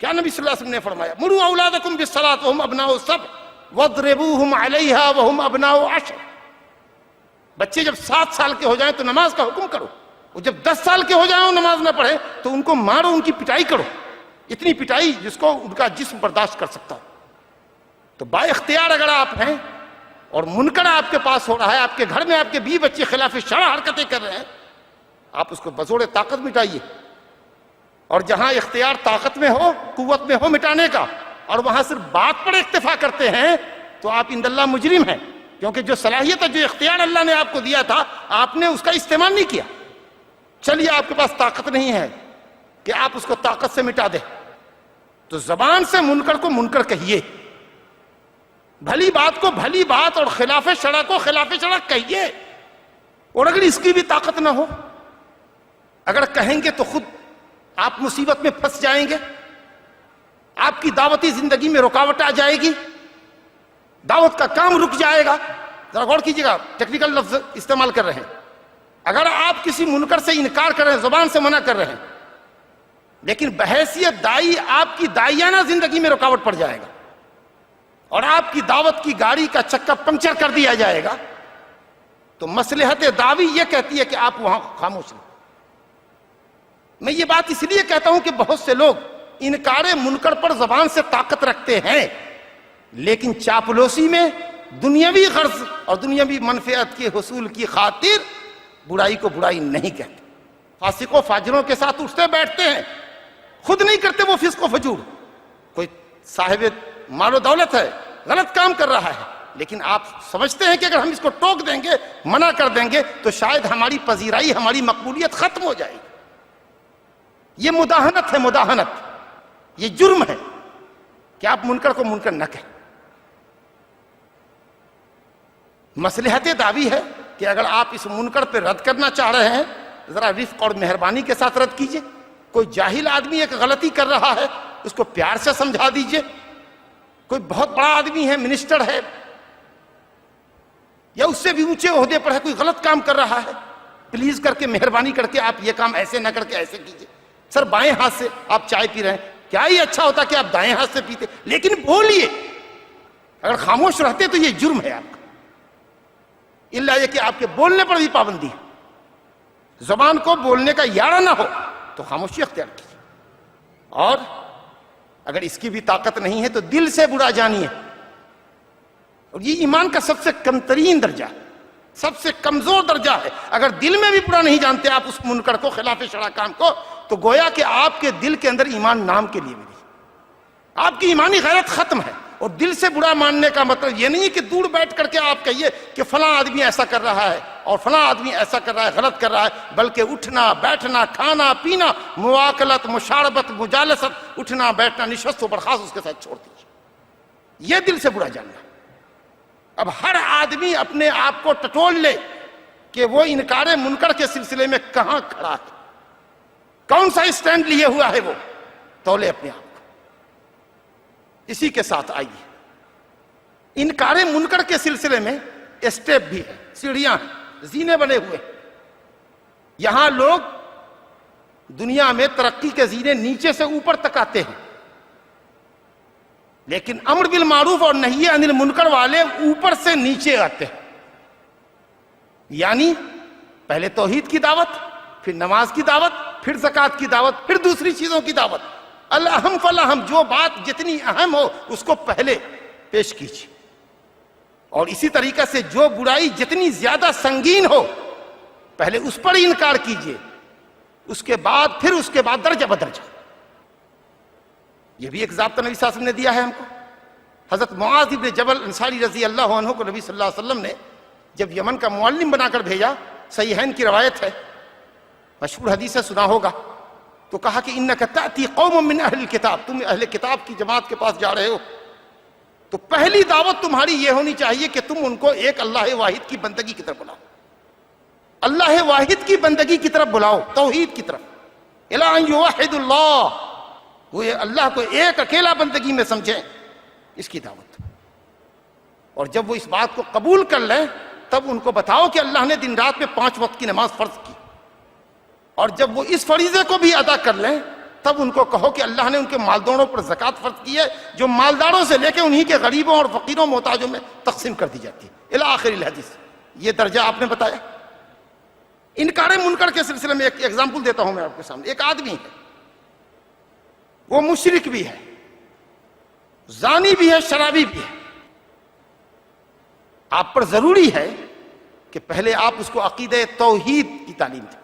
کیا نبی صلی اللہ علیہ وسلم نے فرمایا مروا اولادکم بالصلاۃ وهم ابناء السبع واضربوهم علیہا وهم ابناء 10. بچے جب 7 سال کے ہو جائیں تو نماز کا حکم کرو، اور جب 10 سال کے ہو جائیں اور نماز نہ پڑھیں تو ان کو مارو، ان کی پٹائی کرو، اتنی پٹائی جس کو ان کا جسم برداشت کر سکتا ہو. تو با اختیار اگر آپ ہیں اور منکر آپ کے پاس ہو رہا ہے، آپ کے گھر میں آپ کے بیوی بچے خلاف شرع حرکتیں کر رہے ہیں، آپ اس کو بزور طاقت مٹائیے. اور جہاں اختیار طاقت میں ہو، قوت میں ہو مٹانے کا، اور وہاں صرف بات پر اکتفا کرتے ہیں تو آپ عند اللہ مجرم ہیں، کیونکہ جو صلاحیت ہے، جو اختیار اللہ نے آپ کو دیا تھا، آپ نے اس کا استعمال نہیں کیا. چلیے آپ کے پاس طاقت نہیں ہے کہ آپ اس کو طاقت سے مٹا دیں، تو زبان سے منکر کو منکر کہیے، بھلی بات کو بھلی بات اور خلاف شرع کو خلاف شرع کہیے. اور اگر اس کی بھی طاقت نہ ہو، اگر کہیں گے تو خود آپ مصیبت میں پھنس جائیں گے، آپ کی دعوتی زندگی میں رکاوٹ آ جائے گی، دعوت کا کام رک جائے گا. ذرا غور کیجیے گا، ٹیکنیکل لفظ استعمال کر رہے ہیں. اگر آپ کسی منکر سے انکار کر رہے ہیں، زبان سے منع کر رہے ہیں، لیکن بحیثیت دائی آپ کی دائیانہ زندگی میں رکاوٹ پڑ جائے گا اور آپ کی دعوت کی گاڑی کا چکا پنکچر کر دیا جائے گا، تو مصلحت دعوی یہ کہتی ہے کہ آپ وہاں خاموش رہیں. میں یہ بات اس لیے کہتا ہوں کہ بہت سے لوگ انکار منکر پر زبان سے طاقت رکھتے ہیں، لیکن چاپلوسی میں دنیاوی غرض اور دنیاوی منفعت کے حصول کی خاطر برائی کو برائی نہیں کہتے۔ فاسق و فاجروں کے ساتھ اٹھتے بیٹھتے ہیں، خود نہیں کرتے وہ فسق و فجور۔ کوئی صاحب مال و دولت ہے، غلط کام کر رہا ہے، لیکن آپ سمجھتے ہیں کہ اگر ہم اس کو ٹوک دیں گے، منع کر دیں گے تو شاید ہماری پذیرائی، ہماری مقبولیت ختم ہو جائے گی۔ یہ مداہنت ہے، مداہنت، یہ جرم ہے کہ آپ منکر کو منکر نہ کہیں۔ مصلحت دعوی ہے کہ اگر آپ اس منکر پہ رد کرنا چاہ رہے ہیں، ذرا رفق اور مہربانی کے ساتھ رد کیجئے۔ کوئی جاہل آدمی ایک غلطی کر رہا ہے، اس کو پیار سے سمجھا دیجئے۔ کوئی بہت بڑا آدمی ہے، منسٹر ہے یا اس سے بھی اونچے عہدے پر ہے، کوئی غلط کام کر رہا ہے، پلیز کر کے مہربانی کر کے آپ یہ کام ایسے نہ کر کے ایسے کیجئے۔ سر بائیں ہاتھ سے آپ چائے پی رہے ہیں، کیا ہی اچھا ہوتا کہ آپ دائیں ہاتھ سے پیتے، لیکن بولیے۔ اگر خاموش رہتے تو یہ جرم ہے آپ کا، الا یہ کہ آپ کے بولنے پر بھی پابندی ہے۔ زبان کو بولنے کا یارہ نہ ہو تو خاموشی اختیار کیجیے، اور اگر اس کی بھی طاقت نہیں ہے تو دل سے برا جانیے۔ اور یہ ایمان کا سب سے کم ترین درجہ ہے، سب سے کمزور درجہ ہے۔ اگر دل میں بھی برا نہیں جانتے آپ اس منکر کو، خلاف شرع کام کو، تو گویا کہ آپ کے دل کے اندر ایمان نام کے لیے بھی نہیں، آپ کی ایمانی غیرت ختم ہے۔ اور دل سے برا ماننے کا مطلب یہ نہیں کہ دور بیٹھ کر کے آپ کہیے کہ فلاں آدمی ایسا کر رہا ہے اور فلاں آدمی ایسا کر رہا ہے، غلط کر رہا ہے، بلکہ اٹھنا بیٹھنا، کھانا پینا، مواکلت، مشاربت، مجالست، اٹھنا بیٹھنا، نشست و برخاست اس کے ساتھ چھوڑ دیجیے۔ یہ دل سے برا جاننا۔ اب ہر آدمی اپنے آپ کو ٹٹول لے کہ وہ انکار منکر کے سلسلے میں کہاں کھڑا ہے، کون سا اسٹینڈ لیے ہوا ہے، وہ تولے اپنے آپ کو۔ اسی کے ساتھ آئیے، انکار منکر کے سلسلے میں اسٹیپ بھی ہے، سیڑھیاں ہیں، زینے بنے ہوئے۔ یہاں لوگ دنیا میں ترقی کے زینے نیچے سے اوپر تک آتے ہیں، لیکن امر بالمعروف اور نہی عن المنکر والے اوپر سے نیچے آتے ہیں۔ یعنی پہلے توحید کی دعوت، پھر نماز کی دعوت، پھر زکوٰۃ کی دعوت، پھر دوسری چیزوں کی دعوت۔ الاہم فالاہم، جو بات جتنی اہم ہو اس کو پہلے پیش کیجیے، اور اسی طریقے سے جو برائی جتنی زیادہ سنگین ہو پہلے اس پر انکار کیجیے، اس کے بعد درجہ بدرجہ۔ یہ بھی ایک ضابطہ نبی صلی اللہ علیہ وسلم نے دیا ہے ہم کو۔ حضرت معاذ بن جبل انصاری رضی اللہ عنہ کو نبی صلی اللہ علیہ وسلم نے جب یمن کا معلم بنا کر بھیجا، صحیحین کی روایت ہے، مشہور حدیث ہے، سنا ہوگا، تو کہا کہ انک تأتی قوم من اہل الکتاب، تم اہل کتاب کی جماعت کے پاس جا رہے ہو، تو پہلی دعوت تمہاری یہ ہونی چاہیے کہ تم ان کو ایک اللہ واحد کی بندگی کی طرف بلاؤ، اللہ واحد کی بندگی کی طرف بلاؤ، توحید کی طرف، الی ان یوحد اللہ، وہ اللہ کو ایک اکیلا بندگی میں سمجھیں، اس کی دعوت۔ اور جب وہ اس بات کو قبول کر لیں تب ان کو بتاؤ کہ اللہ نے دن رات میں 5 وقت کی نماز فرض کی، اور جب وہ اس فریضے کو بھی ادا کر لیں تب ان کو کہو کہ اللہ نے ان کے مالداروں پر زکوٰۃ فرض کی ہے، جو مالداروں سے لے کے انہی کے غریبوں اور فقیروں محتاجوں میں تقسیم کر دی جاتی ہے، الی آخر الحدیث۔ یہ درجہ آپ نے بتایا۔ انکار منکر کے سلسلے میں ایک ایگزامپل دیتا ہوں میں آپ کے سامنے۔ ایک آدمی ہے، وہ مشرک بھی ہے، زانی بھی ہے، شرابی بھی ہے۔ آپ پر ضروری ہے کہ پہلے آپ اس کو عقیدہ توحید کی تعلیم دیں،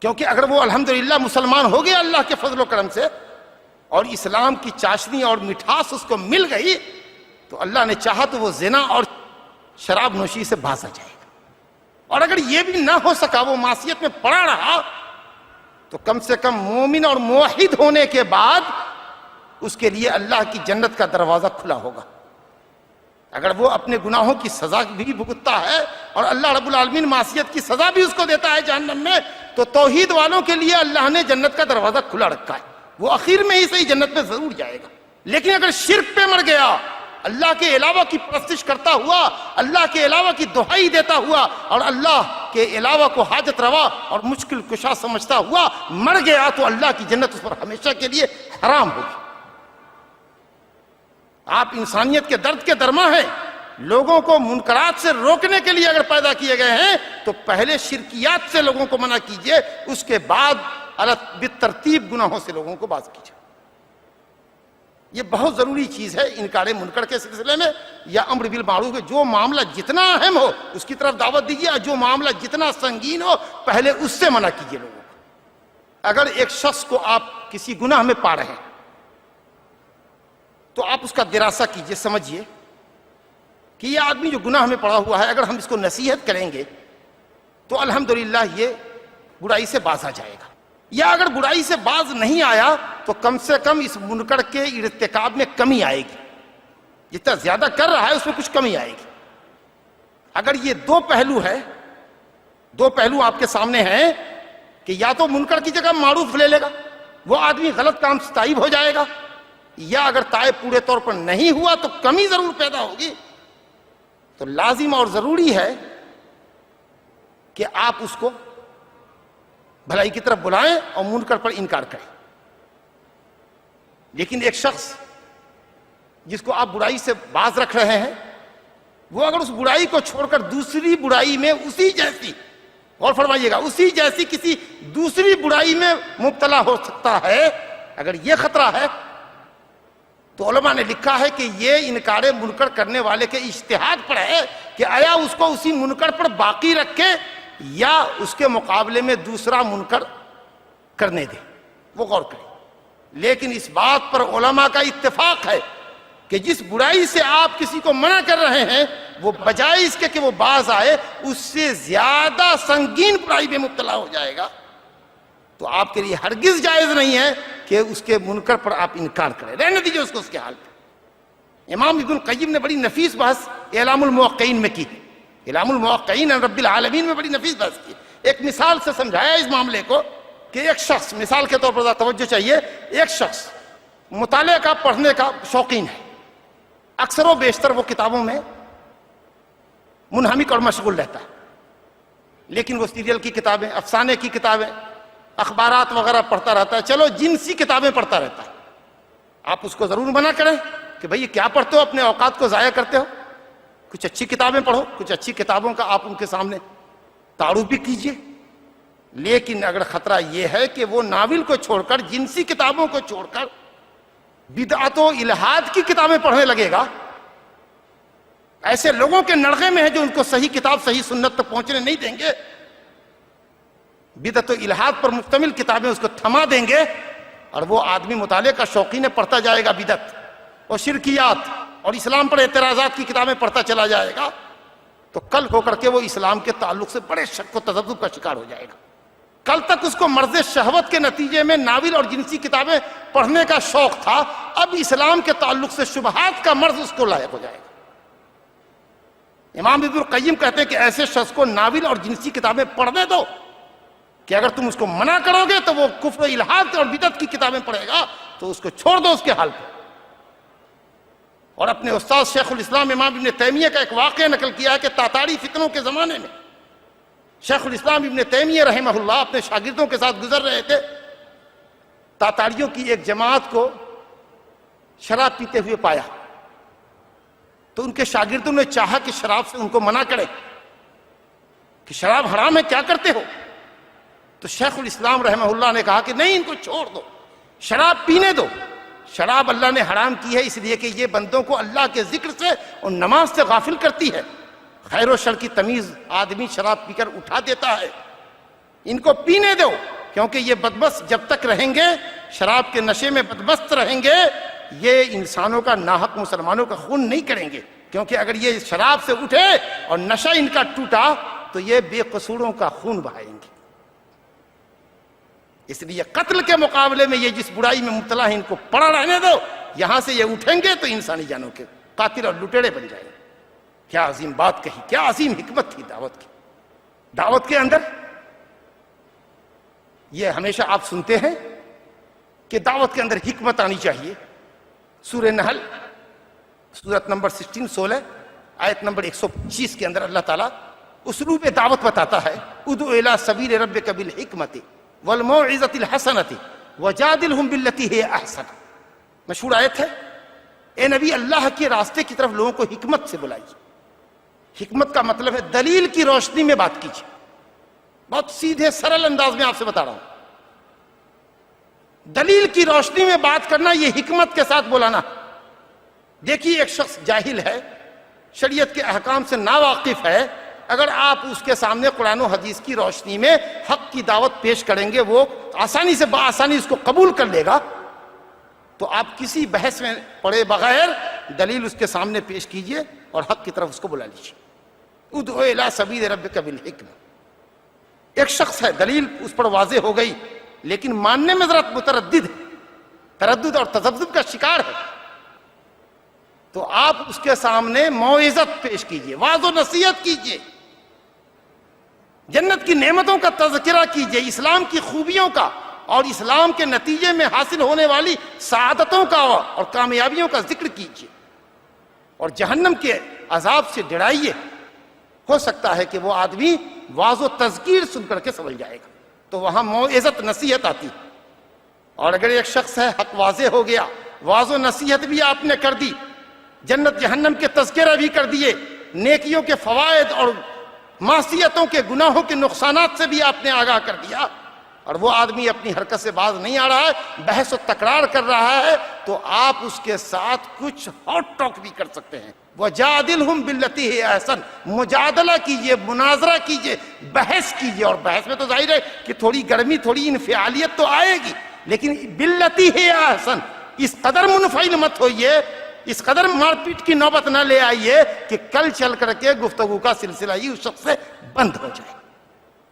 کیونکہ اگر وہ الحمدللہ مسلمان ہو گیا اللہ کے فضل و کرم سے، اور اسلام کی چاشنی اور مٹھاس اس کو مل گئی، تو اللہ نے چاہا تو وہ زنا اور شراب نوشی سے باز آ جائے گا۔ اور اگر یہ بھی نہ ہو سکا، وہ معصیت میں پڑا رہا، تو کم سے کم مومن اور موحد ہونے کے بعد اس کے لیے اللہ کی جنت کا دروازہ کھلا ہوگا۔ اگر وہ اپنے گناہوں کی سزا بھی بھگتتا ہے اور اللہ رب العالمین معصیت کی سزا بھی اس کو دیتا ہے جہنم میں، تو توحید والوں کے لیے اللہ نے جنت کا دروازہ کھلا رکھا ہے، وہ اخیر میں ہی صحیح جنت میں ضرور جائے گا۔ لیکن اگر شرک پہ مر گیا، اللہ کے علاوہ کی پرستش کرتا ہوا، اللہ کے علاوہ کی دہائی دیتا ہوا، اور اللہ کے علاوہ کو حاجت روا اور مشکل کشا سمجھتا ہوا مر گیا، تو اللہ کی جنت اس پر ہمیشہ کے لیے حرام ہوگی۔ آپ انسانیت کے درد کے درما ہیں، لوگوں کو منکرات سے روکنے کے لیے اگر پیدا کیے گئے ہیں تو پہلے شرکیات سے لوگوں کو منع کیجئے، اس کے بعد بالترتیب گناہوں سے لوگوں کو باز کیجیے. یہ بہت ضروری چیز ہے انکار منکر کے سلسلے میں یا امر بالمعروف. جو معاملہ جتنا اہم ہو اس کی طرف دعوت دیجیے، اور جو معاملہ جتنا سنگین ہو پہلے اس سے منع کیجیے لوگوں کو. اگر ایک شخص کو آپ کسی گناہ میں پا رہے ہیں تو آپ اس کا دراسہ کیجیے، سمجھیے کہ یہ آدمی جو گناہ میں پڑا ہوا ہے، اگر ہم اس کو نصیحت کریں گے تو الحمدللہ یہ برائی سے باز آ جائے گا. یا اگر برائی سے باز نہیں آیا تو کم سے کم اس منکر کے ارتکاب میں کمی آئے گی. جتنا زیادہ کر رہا ہے اس میں کچھ کمی آئے گی. اگر یہ دو پہلو آپ کے سامنے ہیں کہ یا تو منکر کی جگہ معروف لے لے گا، وہ آدمی غلط کام سے تائب ہو جائے گا، یا اگر تائب پورے طور پر نہیں ہوا تو کمی ضرور پیدا ہوگی. تو لازم اور ضروری ہے کہ آپ اس کو بھلائی کی طرف بلائیں اور منکر پر انکار کریں. لیکن ایک شخص جس کو آپ برائی سے باز رکھ رہے ہیں، وہ اگر اس برائی کو چھوڑ کر دوسری برائی میں اسی جیسی، غور فرمائیے گا، اسی جیسی کسی دوسری برائی میں مبتلا ہو سکتا ہے، اگر یہ خطرہ ہے تو علماء نے لکھا ہے کہ یہ انکار منکر کرنے والے کے اجتہاد پر ہے کہ آیا اس کو اسی منکر پر باقی رکھے یا اس کے مقابلے میں دوسرا منکر کرنے دے. وہ غور کریں. لیکن اس بات پر علماء کا اتفاق ہے کہ جس برائی سے آپ کسی کو منع کر رہے ہیں وہ بجائے اس کے کہ وہ باز آئے، اس سے زیادہ سنگین برائی میں مبتلا ہو جائے گا. تو آپ کے لیے ہرگز جائز نہیں ہے کہ اس کے منکر پر آپ انکار کریں. رہنے دیجیے اس کو اس کے حال پہ. امام ابن القیم نے بڑی نفیس بحث اعلام الموقعین میں کی. اعلام الموقعین عن رب العالمین میں بڑی نفیس بحث کی. ایک مثال سے سمجھایا اس معاملے کو کہ ایک شخص، مثال کے طور پر توجہ چاہیے، ایک شخص مطالعہ کا، پڑھنے کا شوقین ہے، اکثر و بیشتر وہ کتابوں میں منہمک اور مشغول رہتا ہے، لیکن وہ سیریل کی کتابیں، افسانے کی کتابیں، اخبارات وغیرہ پڑھتا رہتا ہے. چلو جنسی کتابیں پڑھتا رہتا ہے. آپ اس کو ضرور منع کریں کہ بھئی یہ کیا پڑھتے ہو، اپنے اوقات کو ضائع کرتے ہو، کچھ اچھی کتابیں پڑھو. کچھ اچھی کتابوں کا آپ ان کے سامنے تعارف بھی کیجیے. لیکن اگر خطرہ یہ ہے کہ وہ ناول کو چھوڑ کر، جنسی کتابوں کو چھوڑ کر بدعت و الہاد کی کتابیں پڑھنے لگے گا، ایسے لوگوں کے نڑغے میں ہے جو ان کو صحیح کتاب، صحیح سنت تک پہنچنے نہیں دیں گے، بدعت و الہاد پر مشتمل کتابیں اس کو تھما دیں گے، اور وہ آدمی مطالعے کا شوقین پڑھتا جائے گا بدعت اور شرکیات اور اسلام پر اعتراضات کی کتابیں پڑھتا چلا جائے گا. تو کل ہو کر کے وہ اسلام کے تعلق سے بڑے شک و تذبذب کا شکار ہو جائے گا. کل تک اس کو مرض شہوت کے نتیجے میں ناول اور جنسی کتابیں پڑھنے کا شوق تھا، اب اسلام کے تعلق سے شبہات کا مرض اس کو لاحق ہو جائے گا. امام ابن القیم کہتے ہیں کہ ایسے شخص کو ناول اور جنسی کتابیں پڑھنے دو کہ اگر تم اس کو منع کرو گے تو وہ کفر و الحاد اور بدعت کی کتابیں پڑھے گا، تو اس کو چھوڑ دو اس کے حال پہ. اور اپنے استاد شیخ الاسلام امام ابن تیمیہ کا ایک واقعہ نقل کیا ہے کہ تاتاری فتنوں کے زمانے میں شیخ الاسلام ابن تیمیہ رحمہ اللہ اپنے شاگردوں کے ساتھ گزر رہے تھے. تاتاریوں کی ایک جماعت کو شراب پیتے ہوئے پایا تو ان کے شاگردوں نے چاہا کہ شراب سے ان کو منع کرے کہ شراب حرام ہے، کیا کرتے ہو؟ تو شیخ الاسلام رحمہ اللہ نے کہا کہ نہیں، ان کو چھوڑ دو، شراب پینے دو. شراب اللہ نے حرام کی ہے اس لیے کہ یہ بندوں کو اللہ کے ذکر سے اور نماز سے غافل کرتی ہے. خیر و شر کی تمیز آدمی شراب پی کر اٹھا دیتا ہے. ان کو پینے دو، کیونکہ یہ بدمست جب تک رہیں گے، شراب کے نشے میں بدمست رہیں گے، یہ انسانوں کا ناحق مسلمانوں کا خون نہیں کریں گے. کیونکہ اگر یہ شراب سے اٹھے اور نشہ ان کا ٹوٹا تو یہ بے قصوروں کا خون بہائیں گے. اس لیے قتل کے مقابلے میں یہ جس برائی میں مبتلا ہے ان کو پڑا رہنے دو. یہاں سے یہ اٹھیں گے تو انسانی جانوں کے قاتل اور لٹیرے بن جائیں گے. کیا عظیم بات کہی، کیا عظیم حکمت تھی دعوت کی. دعوت کے اندر یہ ہمیشہ آپ سنتے ہیں کہ دعوت کے اندر حکمت آنی چاہیے. سورہ نحل سورت نمبر 16 آیت نمبر 125 کے اندر اللہ تعالیٰ اسلوب دعوت بتاتا ہے. ادعو الی سبیل ربک بالحکمت والموعظۃ الحسنۃ وجادلھم باللتی ہی احسن. مشہور آیت ہے. اے نبی، اللہ کے راستے کی طرف لوگوں کو حکمت سے بلائیے. حکمت کا مطلب ہے دلیل کی روشنی میں بات کیجیے. بہت سیدھے سرل انداز میں آپ سے بتا رہا ہوں. دلیل کی روشنی میں بات کرنا یہ حکمت کے ساتھ بولانا. دیکھیے ایک شخص جاہل ہے, شریعت کے احکام سے ناواقف ہے, اگر آپ اس کے سامنے قرآن و حدیث کی روشنی میں حق کی دعوت پیش کریں گے وہ آسانی سے بآسانی اس کو قبول کر لے گا. تو آپ کسی بحث میں پڑے بغیر دلیل اس کے سامنے پیش کیجئے اور حق کی طرف اس کو بلا لیجیے. ادعو الی سبیل ربک بالحکمہ. ایک شخص ہے, دلیل اس پر واضح ہو گئی لیکن ماننے میں ذرا متردد ہے, تردد اور تذبذب کا شکار ہے, تو آپ اس کے سامنے موعظت پیش کیجئے, واعظ و نصیحت کیجئے, جنت کی نعمتوں کا تذکرہ کیجئے, اسلام کی خوبیوں کا اور اسلام کے نتیجے میں حاصل ہونے والی سعادتوں کا اور کامیابیوں کا ذکر کیجئے, اور جہنم کے عذاب سے ڈرائیے. ہو سکتا ہے کہ وہ آدمی واعظ و تذکیر سن کر کے سمجھ جائے گا, تو وہاں موعظت نصیحت آتی. اور اگر ایک شخص ہے حق واضح ہو گیا, واعظ و نصیحت بھی آپ نے کر دی, جنت جہنم کے تذکرہ بھی کر دیے, نیکیوں کے فوائد اور معصیتوں کے گناہوں کے نقصانات سے بھی آپ نے آگاہ کر دیا, اور وہ آدمی اپنی حرکت سے باز نہیں آ رہا ہے, بحث و تکرار کر رہا ہے, تو آپ اس کے ساتھ کچھ ہاٹ ٹاک بھی کر سکتے ہیں. وَجَادِلْهُمْ بِالَّتِي هِيَ أَحْسَنُ. مجادلہ کیجئے, مناظرہ کیجئے, بحث کیجئے. اور بحث میں تو ظاہر ہے کہ تھوڑی گرمی, تھوڑی انفعالیت تو آئے گی, لیکن بِالَّتِي هِيَ أَحْسَنُ. اس قدر منفعل مت ہوئیے, اس قدر مار پیٹ کی نوبت نہ لے آئیے کہ کل چل کر کے گفتگو کا سلسلہ ہی اس شخص سے بند ہو جائے.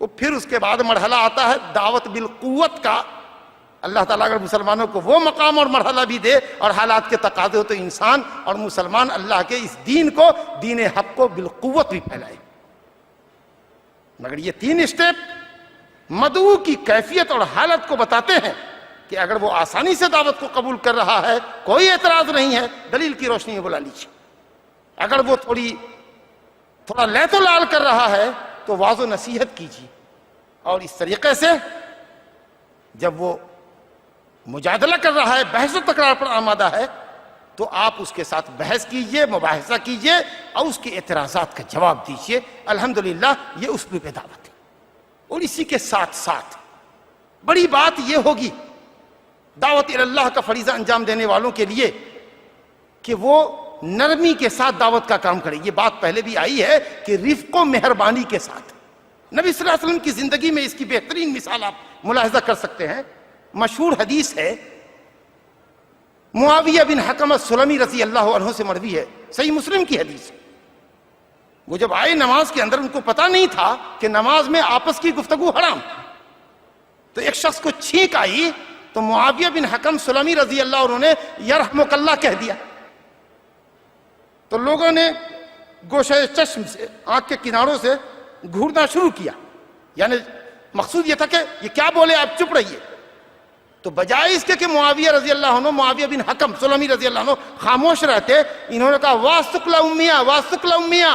وہ پھر اس کے بعد مرحلہ آتا ہے دعوت بالقوت کا. اللہ تعالیٰ اگر مسلمانوں کو وہ مقام اور مرحلہ بھی دے اور حالات کے تقاضے ہو تو انسان اور مسلمان اللہ کے اس دین کو, دین حق کو بالقوت بھی پھیلائے. مگر یہ 3 اسٹیپ مدعو کی کیفیت اور حالت کو بتاتے ہیں کہ اگر وہ آسانی سے دعوت کو قبول کر رہا ہے, کوئی اعتراض نہیں ہے, دلیل کی روشنی میں بلا لیجیے. اگر وہ تھوڑا لیت و لال کر رہا ہے تو واعظ و نصیحت کیجیے. اور اس طریقے سے جب وہ مجادلہ کر رہا ہے, بحث و تکرار پر آمادہ ہے, تو آپ اس کے ساتھ بحث کیجئے, مباحثہ کیجئے اور اس کے اعتراضات کا جواب دیجئے. الحمدللہ یہ اسلوب دعوت ہے. اور اسی کے ساتھ ساتھ بڑی بات یہ ہوگی دعوت اللہ کا فریضہ انجام دینے والوں کے لیے کہ وہ نرمی کے ساتھ دعوت کا کام کرے. یہ بات پہلے بھی آئی ہے کہ رفق و مہربانی کے ساتھ. نبی صلی اللہ علیہ وسلم کی زندگی میں اس کی بہترین مثال آپ ملاحظہ کر سکتے ہیں. مشہور حدیث ہے, معاویہ بن حکم السلمی رضی اللہ عنہ سے مروی ہے, صحیح مسلم کی حدیث. وہ جب آئے نماز کے اندر, ان کو پتا نہیں تھا کہ نماز میں آپس کی گفتگو حرام. تو ایک شخص کو چھینک آئی تو معاویہ بن حکم سلمی رضی اللہ عنہ نے یرحمک اللہ کہہ دیا. تو لوگوں نے گوشہ چشم سے, آنکھ کے کناروں سے گھورنا شروع کیا, یعنی مقصود یہ تھا کہ یہ کیا بولے, آپ چپ رہیے. تو بجائے اس کے کہ معاویہ رضی اللہ عنہ, معاویہ بن حکم سلمی رضی اللہ عنہ خاموش رہتے, انہوں نے کہا واسطق امیہ, واسطق امیہ,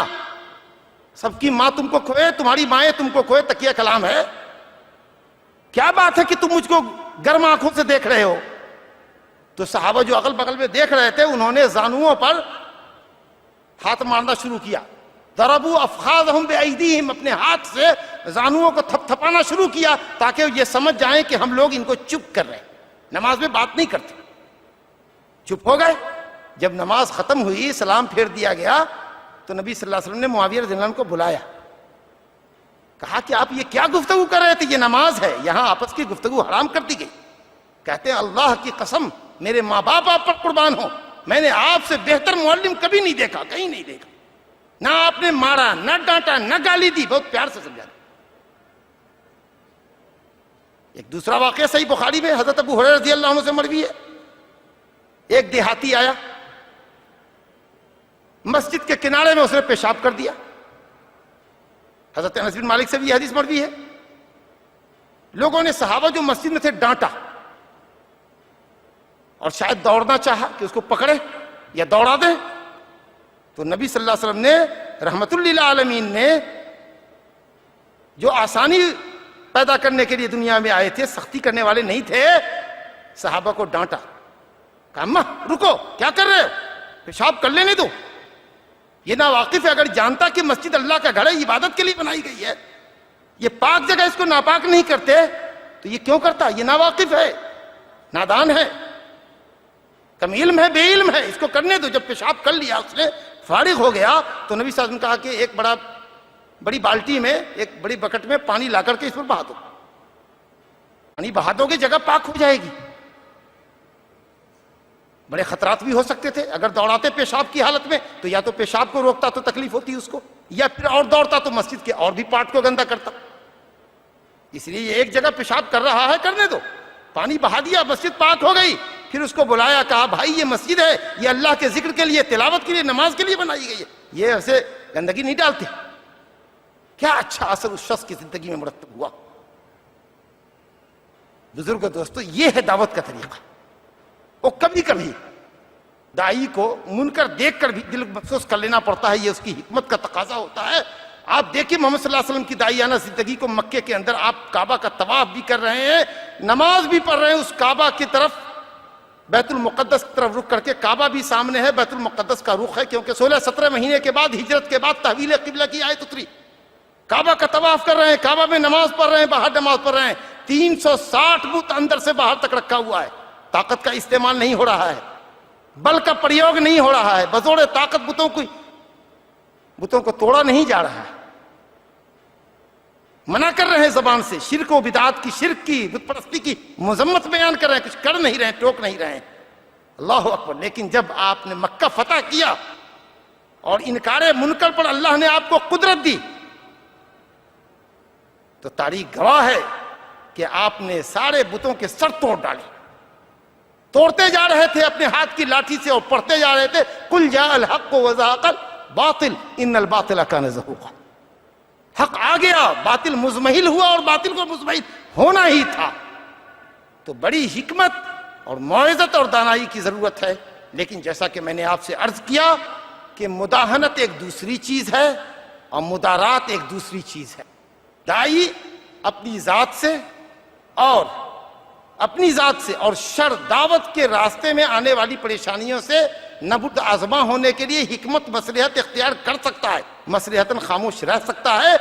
سب کی ماں تم کو کھوئے, تمہاری مائیں تم کو کھوئے, تکیہ کلام ہے. کیا بات ہے کہ تم مجھ کو گرم آنکھوں سے دیکھ رہے ہو؟ تو صحابہ جو اغل بغل میں دیکھ رہے تھے انہوں نے زانوؤں پر ہاتھ مارنا شروع کیا. ضربوا افخاذهم بأیدیہم, اپنے ہاتھ سے زانوؤں کو تھپ تھپانا شروع کیا تاکہ یہ سمجھ جائیں کہ ہم لوگ ان کو چپ کر رہے ہیں, نماز میں بات نہیں کرتے. چپ ہو گئے. جب نماز ختم ہوئی, سلام پھیر دیا گیا, تو نبی صلی اللہ علیہ وسلم نے معاویہ رضی اللہ عنہ کو بلایا. کہا کہ آپ یہ کیا گفتگو کر رہے تھے؟ یہ نماز ہے, یہاں آپس کی گفتگو حرام کر دی گئی. کہتے ہیں اللہ کی قسم, میرے ماں باپ آپ پر قربان ہوں, میں نے آپ سے بہتر معلم کبھی نہیں دیکھا, کہیں نہیں دیکھا. نہ آپ نے مارا, نہ ڈانٹا, نہ گالی دی, بہت پیار سے سمجھا. ایک دوسرا واقعہ صحیح بخاری میں حضرت ابو ہریرہ رضی اللہ عنہ سے مروی ہے. ایک دیہاتی آیا, مسجد کے کنارے میں اس نے پیشاب کر دیا. حضرت انس بن مالک سے بھی یہ حدیث مروی ہے. لوگوں نے صحابہ جو مسجد میں تھے ڈانٹا, اور شاید دوڑنا چاہا کہ اس کو پکڑے یا دوڑا دیں. تو نبی صلی اللہ علیہ وسلم نے رحمت للعالمین نے, جو آسانی پیدا کرنے کے لیے دنیا میں آئے تھے, سختی کرنے والے نہیں تھے, صحابہ کو ڈانٹا. کہا اماں رکو, کیا کر رہے ہو, پیشاب کر لینے دو. یہ ناواقف ہے, اگر جانتا کہ مسجد اللہ کا گھر ہے, عبادت کے لیے بنائی گئی ہے, یہ پاک جگہ, اس کو ناپاک نہیں کرتے, تو یہ کیوں کرتا؟ یہ ناواقف ہے. نادان ہے، کم علم ہے، بے علم ہے، اس کو کرنے دو۔ جب پیشاب کر لیا اس نے، فارغ ہو گیا، تو نبی صلی اللہ علیہ وسلم نے کہا کہ ایک بڑی بالٹی میں، ایک بڑی بکٹ میں پانی لا کر کے اس پر بہا دو، پانی بہا دو گے جگہ پاک ہو جائے گی۔ بڑے خطرات بھی ہو سکتے تھے، اگر دوڑاتے پیشاب کی حالت میں تو یا تو پیشاب کو روکتا تو تکلیف ہوتی اس کو، یا پھر اور دوڑتا تو مسجد کے اور بھی پارٹ کو گندا کرتا۔ اس لیے یہ ایک جگہ پیشاب کر رہا ہے، کرنے دو، پانی بہا دیا، مسجد پاک ہو گئی۔ پھر اس کو بلایا، کہا بھائی یہ مسجد ہے، یہ اللہ کے ذکر کے لیے، تلاوت کے لیے، نماز کے لیے بنائی گئی ہے، یہ ایسے گندگی نہیں ڈالتے۔ کیا اچھا اثر اس شخص کی زندگی میں مرتب ہوا۔ بزرگوں دوستو، یہ ہے دعوت کا طریقہ۔ اور کبھی کبھی داعی کو منکر دیکھ کر بھی دل محسوس کر لینا پڑتا ہے، یہ اس کی حکمت کا تقاضا ہوتا ہے۔ آپ دیکھیں محمد صلی اللہ علیہ وسلم کی داعیانہ زندگی کو، مکے کے اندر آپ کعبہ کا طواف بھی کر رہے ہیں، نماز بھی پڑھ رہے ہیں، اس کعبہ کی طرف، بیت المقدس کی طرف رخ کر کے، کعبہ بھی سامنے ہے، بیت المقدس کا رخ ہے، کیونکہ 16-17 مہینے کے بعد، ہجرت کے بعد تحویل قبلہ کی آیت اتری۔ کعبہ کا طواف کر رہے ہیں، کعبہ میں نماز پڑھ رہے ہیں، باہر نماز پڑھ رہے ہیں، 360 بت اندر سے باہر تک رکھا ہوا ہے، طاقت کا استعمال نہیں ہو رہا ہے، بل کا پریوگ نہیں ہو رہا ہے، بزور طاقت بتوں کو توڑا نہیں جا رہا ہے۔ منع کر رہے ہیں زبان سے، شرک و بدعات کی، شرک کی، بت پرستی کی مذمت بیان کر رہے ہیں، کچھ کر نہیں رہے ہیں، ٹوک نہیں رہے ہیں۔ اللہ اکبر۔ لیکن جب آپ نے مکہ فتح کیا اور انکار منکر پر اللہ نے آپ کو قدرت دی، تو تاریخ گواہ ہے کہ آپ نے سارے بتوں کے سر توڑ ڈالے، توڑتے جا رہے تھے اپنے ہاتھ کی لاٹھی سے، اور پڑھتے جا رہے تھے، قل جاء الحق وزهق الباطل ان الباطل كان زهوقا۔ حق آ گیا، باطل مزمحل ہوا، اور باطل کو مزمحل ہونا ہی تھا۔ تو بڑی حکمت اور موعظت اور دانائی کی ضرورت ہے۔ لیکن جیسا کہ میں نے آپ سے عرض کیا کہ مداہنت ایک دوسری چیز ہے اور مدارات ایک دوسری چیز ہے۔ داعی اپنی ذات سے اور شر دعوت کے راستے میں آنے والی پریشانیوں سے نبرد آزما ہونے کے لیے حکمت مصلحت اختیار کر سکتا ہے، مصلحتاً خاموش رہ سکتا ہے،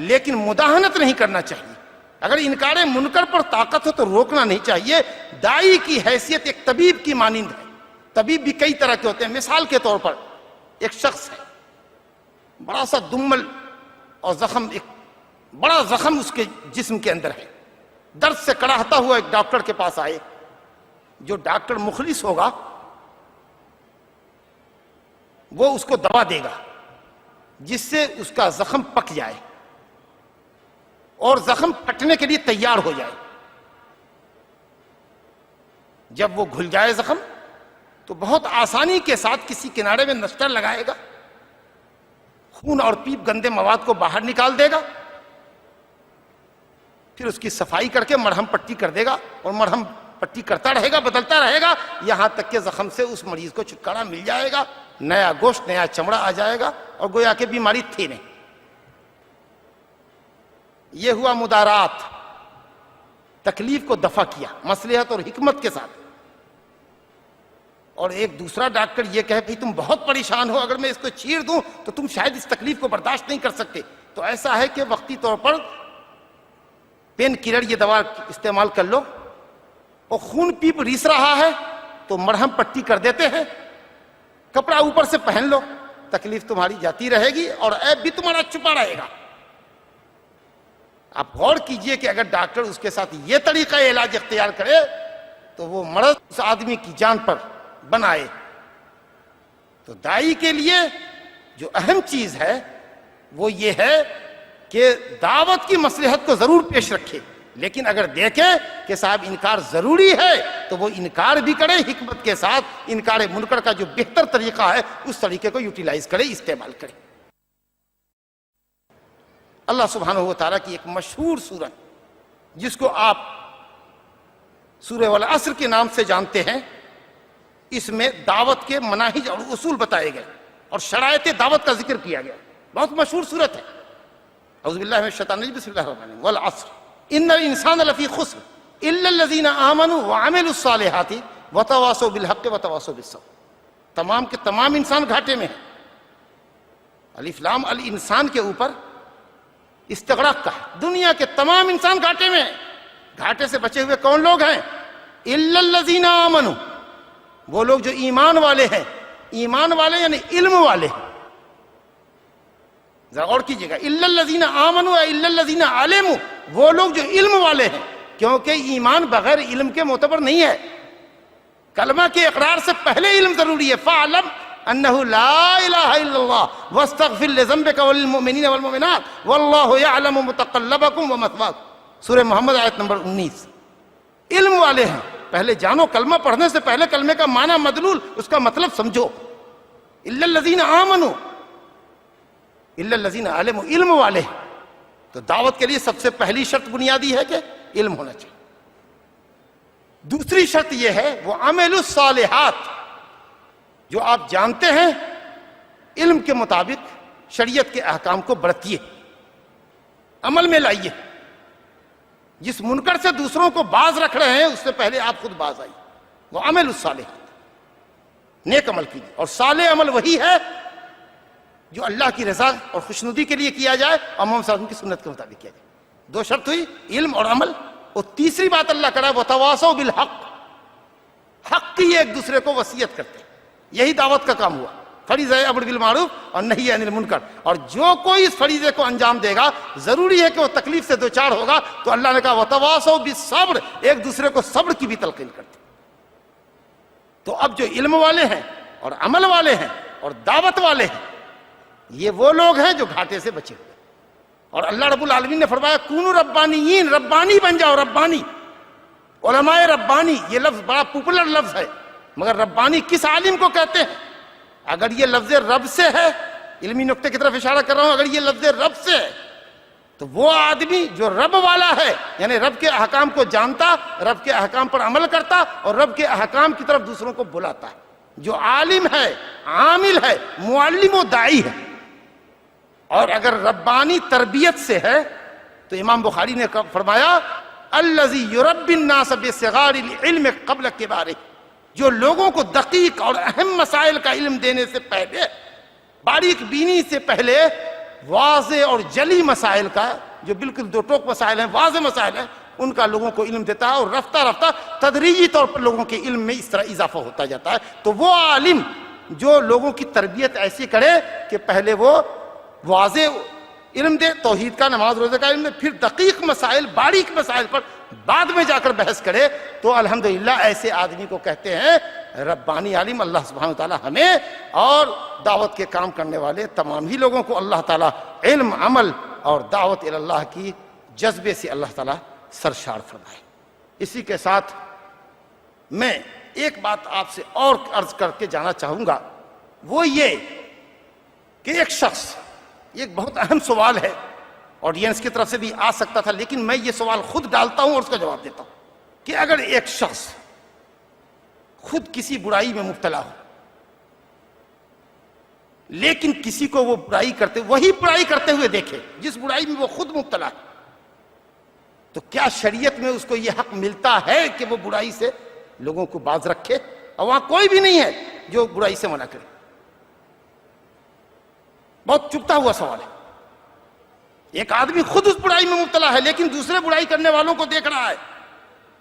لیکن مداہنت نہیں کرنا چاہیے۔ اگر انکار منکر پر طاقت ہو تو روکنا نہیں چاہیے۔ داعی کی حیثیت ایک طبیب کی مانند ہے۔ طبیب بھی کئی طرح کے ہوتے ہیں۔ مثال کے طور پر ایک شخص ہے، بڑا سا دمل اور زخم، ایک بڑا زخم اس کے جسم کے اندر ہے، درد سے کڑاہتا ہوا ایک ڈاکٹر کے پاس آئے۔ جو ڈاکٹر مخلص ہوگا وہ اس کو دوا دے گا جس سے اس کا زخم پک جائے اور زخم پھٹنے کے لیے تیار ہو جائے۔ جب وہ گھل جائے زخم تو بہت آسانی کے ساتھ کسی کنارے میں نسٹر لگائے گا، خون اور پیپ گندے مواد کو باہر نکال دے گا، پھر اس کی صفائی کر کے مرہم پٹی کر دے گا، اور مرہم پٹی کرتا رہے گا، بدلتا رہے گا، یہاں تک کہ زخم سے اس مریض کو چھٹکارا مل جائے گا، نیا گوشت، نیا چمڑا آ جائے گا، اور گویا کہ بیماری تھی نہیں۔ یہ ہوا مدارات، تکلیف کو دفع کیا مصلحت اور حکمت کے ساتھ۔ اور ایک دوسرا ڈاکٹر یہ کہے بھئی تم بہت پریشان ہو، اگر میں اس کو چیر دوں تو تم شاید اس تکلیف کو برداشت نہیں کر سکتے، تو ایسا ہے کہ وقتی طور پر پین کلر یہ دوا استعمال کر لو، اور خون پیپ ریس رہا ہے تو مرہم پٹی کر دیتے ہیں، کپڑا اوپر سے پہن لو، تکلیف تمہاری جاتی رہے گی اور عیب بھی تمہارا چھپا رہے گا۔ آپ غور کیجئے کہ اگر ڈاکٹر اس کے ساتھ یہ طریقہ علاج اختیار کرے تو وہ مرض اس آدمی کی جان پر بنائے۔ تو داعی کے لیے جو اہم چیز ہے وہ یہ ہے کہ دعوت کی مصلحت کو ضرور پیش رکھے، لیکن اگر دیکھے کہ صاحب انکار ضروری ہے تو وہ انکار بھی کرے، حکمت کے ساتھ انکار منکر کا جو بہتر طریقہ ہے اس طریقے کو یوٹیلائز کرے، استعمال کرے۔ اللہ سبحانہ و تعالیٰ کی ایک مشہور سورت جس کو آپ سورہ والعصر کے نام سے جانتے ہیں، اس میں دعوت کے مناہج اور اصول بتائے گئے اور شرائط دعوت کا ذکر کیا گیا، بہت مشہور سورت ہے۔ اعوذ باللہ من الشیطان الرجیم، بسم اللہ الرحمن الرحیم، والعصر ان الانسان لفی خسر الا الذین آمنوا وعملوا الصالحات وتواصوا بالحق وتواصوا بالصبر۔ تمام کے تمام انسان گھاٹے میں ہیں۔ الف لام الانسان کے اوپر استغراق کا ہے، دنیا کے تمام انسان گھاٹے میں ہیں۔ گھاٹے سے بچے ہوئے کون لوگ ہیں؟ الا الذین آمنوا، وہ لوگ جو ایمان والے ہیں، ایمان والے یعنی علم والے ہیں، ذرا غور کیجیے گا، الا الذین آمنوا الا الذین علموا، وہ لوگ جو علم والے ہیں، کیونکہ ایمان بغیر علم کے معتبر نہیں ہے، کلمہ کے اقرار سے پہلے علم ضروری ہے، فاعلم انہ لا الہ الا اللہ واستغفر لذنبک وللمؤمنین والمؤمنات واللہ یعلم متقلبکم ومثواکم، سورہ محمد آیت نمبر 19۔ علم والے ہیں، پہلے جانو، کلمہ پڑھنے سے پہلے کلمے کا معنی مدلول، اس کا مطلب سمجھو، الا الذین آمنوا الا الذین علموا، علم والے ہیں۔ تو دعوت کے لیے سب سے پہلی شرط بنیادی ہے کہ علم ہونا چاہیے۔ دوسری شرط یہ ہے وہ عمل الصالحات، جو آپ جانتے ہیں علم کے مطابق شریعت کے احکام کو برتیے، عمل میں لائیے، جس منکر سے دوسروں کو باز رکھ رہے ہیں اس سے پہلے آپ خود باز آئیے، وہ عمل الصالحات، نیک عمل کیجیے، اور صالح عمل وہی ہے جو اللہ کی رضا اور خوشنودی کے لیے کیا جائے اور محمد صلی اللہ علیہ وسلم کی سنت کے مطابق کیا جائے۔ دو شرط ہوئی، علم اور عمل۔ اور تیسری بات اللہ کرا ہے وتواصوا بالحق، حق کی ایک دوسرے کو وصیت کرتے ہیں، یہی دعوت کا کام ہوا، فریضہ امر بالمعروف اور نہی عن المنکر، اور جو کوئی اس فریضے کو انجام دے گا ضروری ہے کہ وہ تکلیف سے دوچار ہوگا، تو اللہ نے کہا وتواصوا بالصبر، ایک دوسرے کو صبر کی بھی تلقین کرتے۔ تو اب جو علم والے ہیں اور عمل والے ہیں اور دعوت والے ہیں، یہ وہ لوگ ہیں جو گھاٹے سے بچے ہوئے، اور اللہ رب العالمین نے فرمایا کونوا ربانیین، ربانی بن جاؤ، ربانی، علماء ربانی، یہ لفظ بڑا پاپولر لفظ ہے، مگر ربانی کس عالم کو کہتے ہیں؟ اگر یہ لفظ رب سے ہے، علمی نقطے کی طرف اشارہ کر رہا ہوں، اگر یہ لفظ رب سے ہے تو وہ آدمی جو رب والا ہے، یعنی رب کے احکام کو جانتا، رب کے احکام پر عمل کرتا اور رب کے احکام کی طرف دوسروں کو بلاتا ہے، جو عالم ہے، عامل ہے، معلم و داعی ہے۔ اور اگر ربانی تربیت سے ہے تو امام بخاری نے فرمایا الذی یربی الناس بصغار العلم قبل کبارہ، جو لوگوں کو دقیق اور اہم مسائل کا علم دینے سے پہلے، باریک بینی سے پہلے، واضح اور جلی مسائل کا، جو بالکل دو ٹوک مسائل ہیں، واضح مسائل ہیں، ان کا لوگوں کو علم دیتا ہے، اور رفتہ رفتہ تدریجی طور پر لوگوں کے علم میں اس طرح اضافہ ہوتا جاتا ہے۔ تو وہ عالم جو لوگوں کی تربیت ایسی کرے کہ پہلے وہ واضح علم دے، توحید کا، نماز روزے کا علم دے، پھر دقیق مسائل، باریک مسائل پر بعد میں جا کر بحث کرے، تو الحمدللہ ایسے آدمی کو کہتے ہیں ربانی عالم۔ اللہ سبحانہ وتعالی ہمیں اور دعوت کے کام کرنے والے تمام ہی لوگوں کو اللہ تعالی علم، عمل اور دعوت اللہ کی جذبے سے اللہ تعالی سرشار فرمائے۔ اسی کے ساتھ میں ایک بات آپ سے اور عرض کر کے جانا چاہوں گا، وہ یہ کہ ایک شخص، یہ ایک بہت اہم سوال ہے، آڈینس کی طرف سے بھی آ سکتا تھا، لیکن میں یہ سوال خود ڈالتا ہوں اور اس کا جواب دیتا ہوں کہ اگر ایک شخص خود کسی برائی میں مبتلا ہو، لیکن کسی کو وہ برائی کرتے، وہی برائی کرتے ہوئے دیکھے جس برائی میں وہ خود مبتلا ہے، تو کیا شریعت میں اس کو یہ حق ملتا ہے کہ وہ برائی سے لوگوں کو باز رکھے؟ اور وہاں کوئی بھی نہیں ہے جو برائی سے منع کرے۔ بہت چبھتا ہوا سوال ہے۔ ایک آدمی خود اس برائی میں مبتلا ہے لیکن دوسرے برائی کرنے والوں کو دیکھ رہا ہے،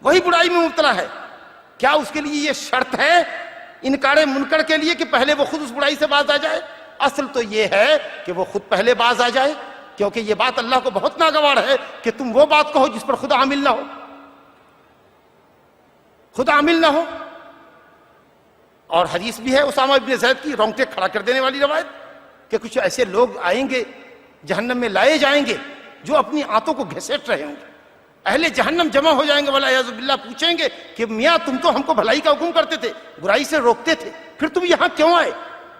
وہی برائی میں مبتلا ہے، کیا اس کے لیے یہ شرط ہے انکار منکر کے لیے کہ پہلے وہ خود اس برائی سے باز آ جائے؟ اصل تو یہ ہے کہ وہ خود پہلے باز آ جائے، کیونکہ یہ بات اللہ کو بہت ناگوار ہے کہ تم وہ بات کہو جس پر خود عامل نہ ہو، خود عامل نہ ہو۔ اور حدیث بھی ہے اسامہ ابن زید کی رونگٹے کھڑا کر دینے والی روایت کہ کچھ ایسے لوگ آئیں گے، جہنم میں لائے جائیں گے، جو اپنی آنتوں کو گھسیٹ رہے ہوں گے، اہل جہنم جمع ہو جائیں گے، والعیاذ باللہ، پوچھیں گے کہ میاں تم تو ہم کو بھلائی کا حکم کرتے تھے، برائی سے روکتے تھے، پھر تم یہاں کیوں آئے؟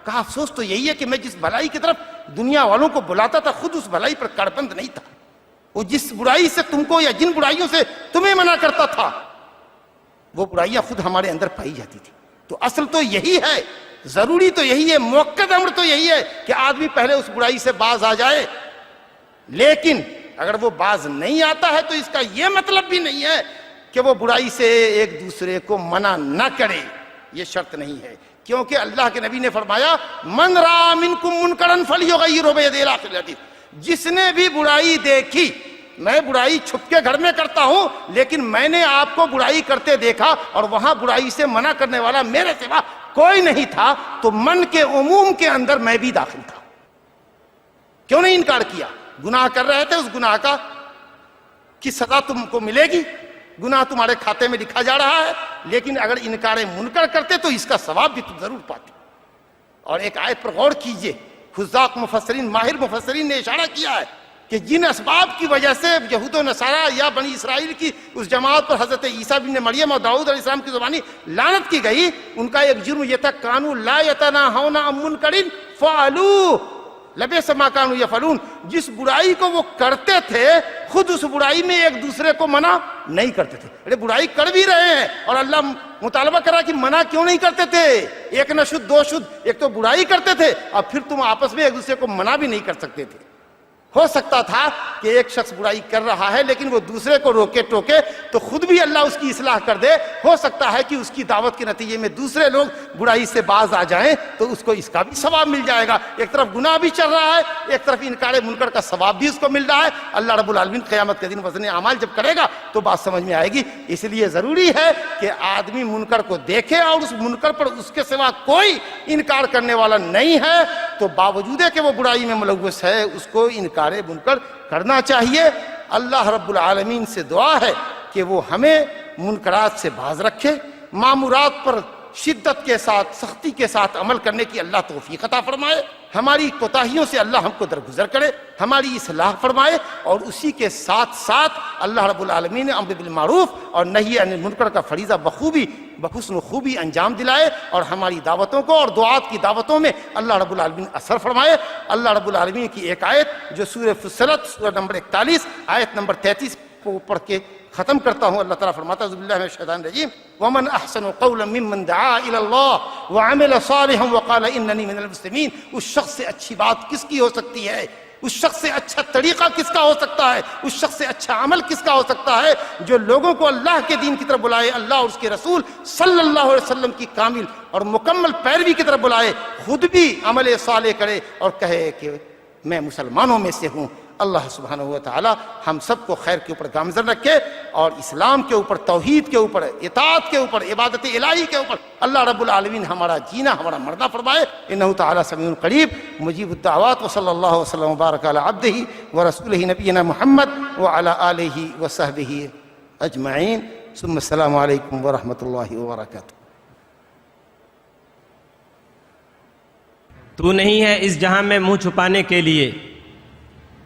کہا افسوس تو یہی ہے کہ میں جس بھلائی کی طرف دنیا والوں کو بلاتا تھا خود اس بھلائی پر کاربند نہیں تھا، وہ جس برائی سے تم کو یا جن برائیوں سے تمہیں منع کرتا تھا وہ برائیاں خود ہمارے اندر پائی جاتی تھی۔ تو اصل تو یہی ہے، ضروری تو یہی ہے، موقت امر تو یہی ہے کہ آدمی پہلے اس برائی سے باز آ جائے، لیکن اگر وہ باز نہیں آتا ہے تو اس کا یہ مطلب بھی نہیں ہے کہ وہ برائی سے ایک دوسرے کو منع نہ کرے، یہ شرط نہیں ہے، کیونکہ اللہ کے نبی نے فرمایا من رأى منکم منکرا فلیغیرہ بیدہ، جس نے بھی برائی دیکھی میں برائی چھپ کے گھر میں کرتا ہوں، لیکن میں نے آپ کو برائی کرتے دیکھا اور وہاں برائی سے منع کرنے والا میرے سوا کوئی نہیں تھا، تو من کے عموم کے اندر میں بھی داخل تھا۔ کیوں نہیں انکار کیا؟ گناہ کر رہے تھے، اس گناہ کی سزا تم کو ملے گی، گناہ تمہارے کھاتے میں لکھا جا رہا ہے، لیکن اگر انکار منکر کرتے تو اس کا ثواب بھی تم ضرور پاتے۔ اور ایک آیت پر غور کیجئے، حذاق مفسرین، ماہر مفسرین نے اشارہ کیا ہے کہ جن اسباب کی وجہ سے یہود و نصارہ یا بنی اسرائیل کی اس جماعت پر حضرت عیسیٰ بن مریم اور داؤد علیہ السلام کی زبانی لعنت کی گئی، ان کا ایک جرم یہ تھا، کانوا لا یتناہون عن منکر فعلوہ لبئس ما کانوا یفعلون، جس برائی کو وہ کرتے تھے خود اس برائی میں ایک دوسرے کو منع نہیں کرتے تھے۔ ارے برائی کر بھی رہے ہیں اور اللہ مطالبہ کرا کہ منع کیوں نہیں کرتے تھے؟ ایک نہ شد دو شد، ایک تو برائی کرتے تھے اور پھر تم آپس میں ایک دوسرے کو منع بھی نہیں کر سکتے تھے۔ ہو سکتا تھا کہ ایک شخص برائی کر رہا ہے لیکن وہ دوسرے کو روکے ٹوکے تو خود بھی اللہ اس کی اصلاح کر دے، ہو سکتا ہے کہ اس کی دعوت کے نتیجے میں دوسرے لوگ برائی سے باز آ جائیں تو اس کو اس کا بھی ثواب مل جائے گا۔ ایک طرف گناہ بھی چل رہا ہے، ایک طرف انکار منکر کا ثواب بھی اس کو مل رہا ہے۔ اللہ رب العالمین قیامت کے دن وزن اعمال جب کرے گا تو بات سمجھ میں آئے گی۔ اس لیے ضروری ہے کہ آدمی منکر کو دیکھے اور اس منکر پر اس کے سوا کوئی انکار کرنے والا نہیں ہے تو باوجود کہ وہ برائی میں ملوث ہے اس کو انکار منکر کرنا چاہیے۔ اللہ رب العالمین سے دعا ہے کہ وہ ہمیں منکرات سے باز رکھے، مامورات پر شدت کے ساتھ، سختی کے ساتھ عمل کرنے کی اللہ توفیق عطا فرمائے، ہماری کوتاہیوں سے اللہ ہم کو درگزر کرے، ہماری اصلاح فرمائے، اور اسی کے ساتھ ساتھ اللہ رب العالمین امر بالمعروف اور نہی عن المنکر کا فریضہ بخوبی بحسن خوبی انجام دلائے، اور ہماری دعوتوں کو اور دعات کی دعوتوں میں اللہ رب العالمین اثر فرمائے۔ اللہ رب العالمین کی ایک آیت جو سورہ فصلت سورہ نمبر 41 آیت نمبر 33 کو پڑھ کے ختم کرتا ہوں۔ اللہ تعالیٰ فرماتا ہے اعوذ باللہ من الشیطان الرجیم ومن احسن قولا ممن دعا الی اللہ وعمل صالحا وقال اننی من المسلمین۔ اس شخص سے اچھی بات کس کی ہو سکتی ہے؟ اس شخص سے اچھا طریقہ کس کا ہو سکتا ہے؟ اس شخص سے اچھا عمل کس کا ہو سکتا ہے جو لوگوں کو اللہ کے دین کی طرف بلائے، اللہ اور اس کے رسول صلی اللہ علیہ وسلم کی کامل اور مکمل پیروی کی طرف بلائے، خود بھی عمل صالح کرے اور کہے کہ میں مسلمانوں میں سے ہوں۔ اللہ سبحانہ و تعالی ہم سب کو خیر کے اوپر گامزن رکھے اور اسلام کے اوپر، توحید کے اوپر، اطاعت کے اوپر، عبادت الہی کے اوپر اللہ رب العالمین ہمارا جینا، ہمارا مرنا فرمائے۔ انہ تعالی سمیع قریب مجیب الدعوات، وصلی اللہ وسلم وبارک علی عبدہ ورسولہ نبینا محمد وعلی آلہ وصحبہ اجمعین، ثم السلام علیکم ورحمۃ اللہ وبرکاتہ۔ تو نہیں ہے اس جہاں میں منہ چھپانے کے لیے،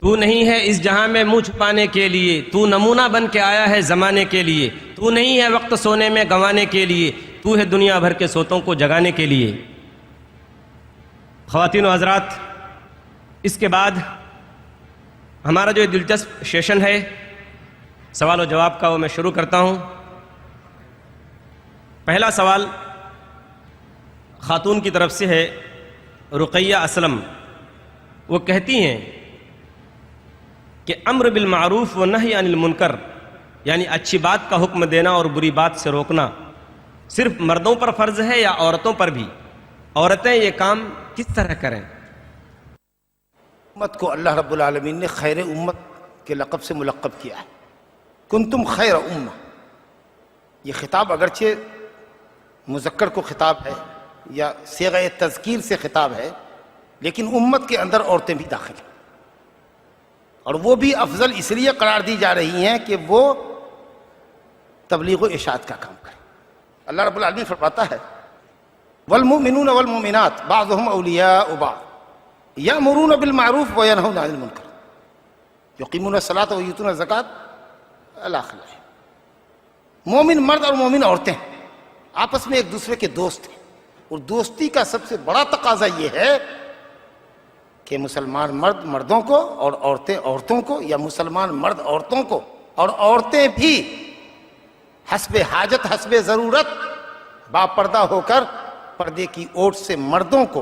تو نہیں ہے اس جہاں میں منہ چھپانے کے لیے، تو نمونہ بن کے آیا ہے زمانے کے لیے، تو نہیں ہے وقت سونے میں گنوانے کے لیے، تو ہے دنیا بھر کے سوتوں کو جگانے کے لیے۔ خواتین و حضرات، اس کے بعد ہمارا جو دلچسپ سیشن ہے سوال و جواب کا، وہ میں شروع کرتا ہوں۔ پہلا سوال خاتون کی طرف سے ہے، رقیہ اسلم۔ وہ کہتی ہیں کہ امر بالمعروف و نہی عن المنکر، یعنی اچھی بات کا حکم دینا اور بری بات سے روکنا، صرف مردوں پر فرض ہے یا عورتوں پر بھی؟ عورتیں یہ کام کس طرح کریں؟ امت کو اللہ رب العالمین نے خیر امت کے لقب سے ملقب کیا ہے، کنتم خیر امہ۔ یہ خطاب اگرچہ مذکر کو خطاب ہے یا صیغہ تذکیر سے خطاب ہے، لیکن امت کے اندر عورتیں بھی داخل ہیں، اور وہ بھی افضل اس لیے قرار دی جا رہی ہیں کہ وہ تبلیغ و اشاعت کا کام کریں۔ اللہ رب العالمین فرماتا ہے والمؤمنون والمؤمنات بعضهم اولیاء بعض یأمرون بالمعروف وینہون عن المنکر یقیمون الصلاۃ ویؤتون الزکاۃ الاخر۔ مومن مرد اور مومن عورتیں آپس میں ایک دوسرے کے دوست ہیں، اور دوستی کا سب سے بڑا تقاضا یہ ہے کہ مسلمان مرد مردوں کو اور عورتیں عورتوں کو، یا مسلمان مرد عورتوں کو اور عورتیں بھی حسب حاجت، حسب ضرورت باپردہ ہو کر پردے کی اوٹ سے مردوں کو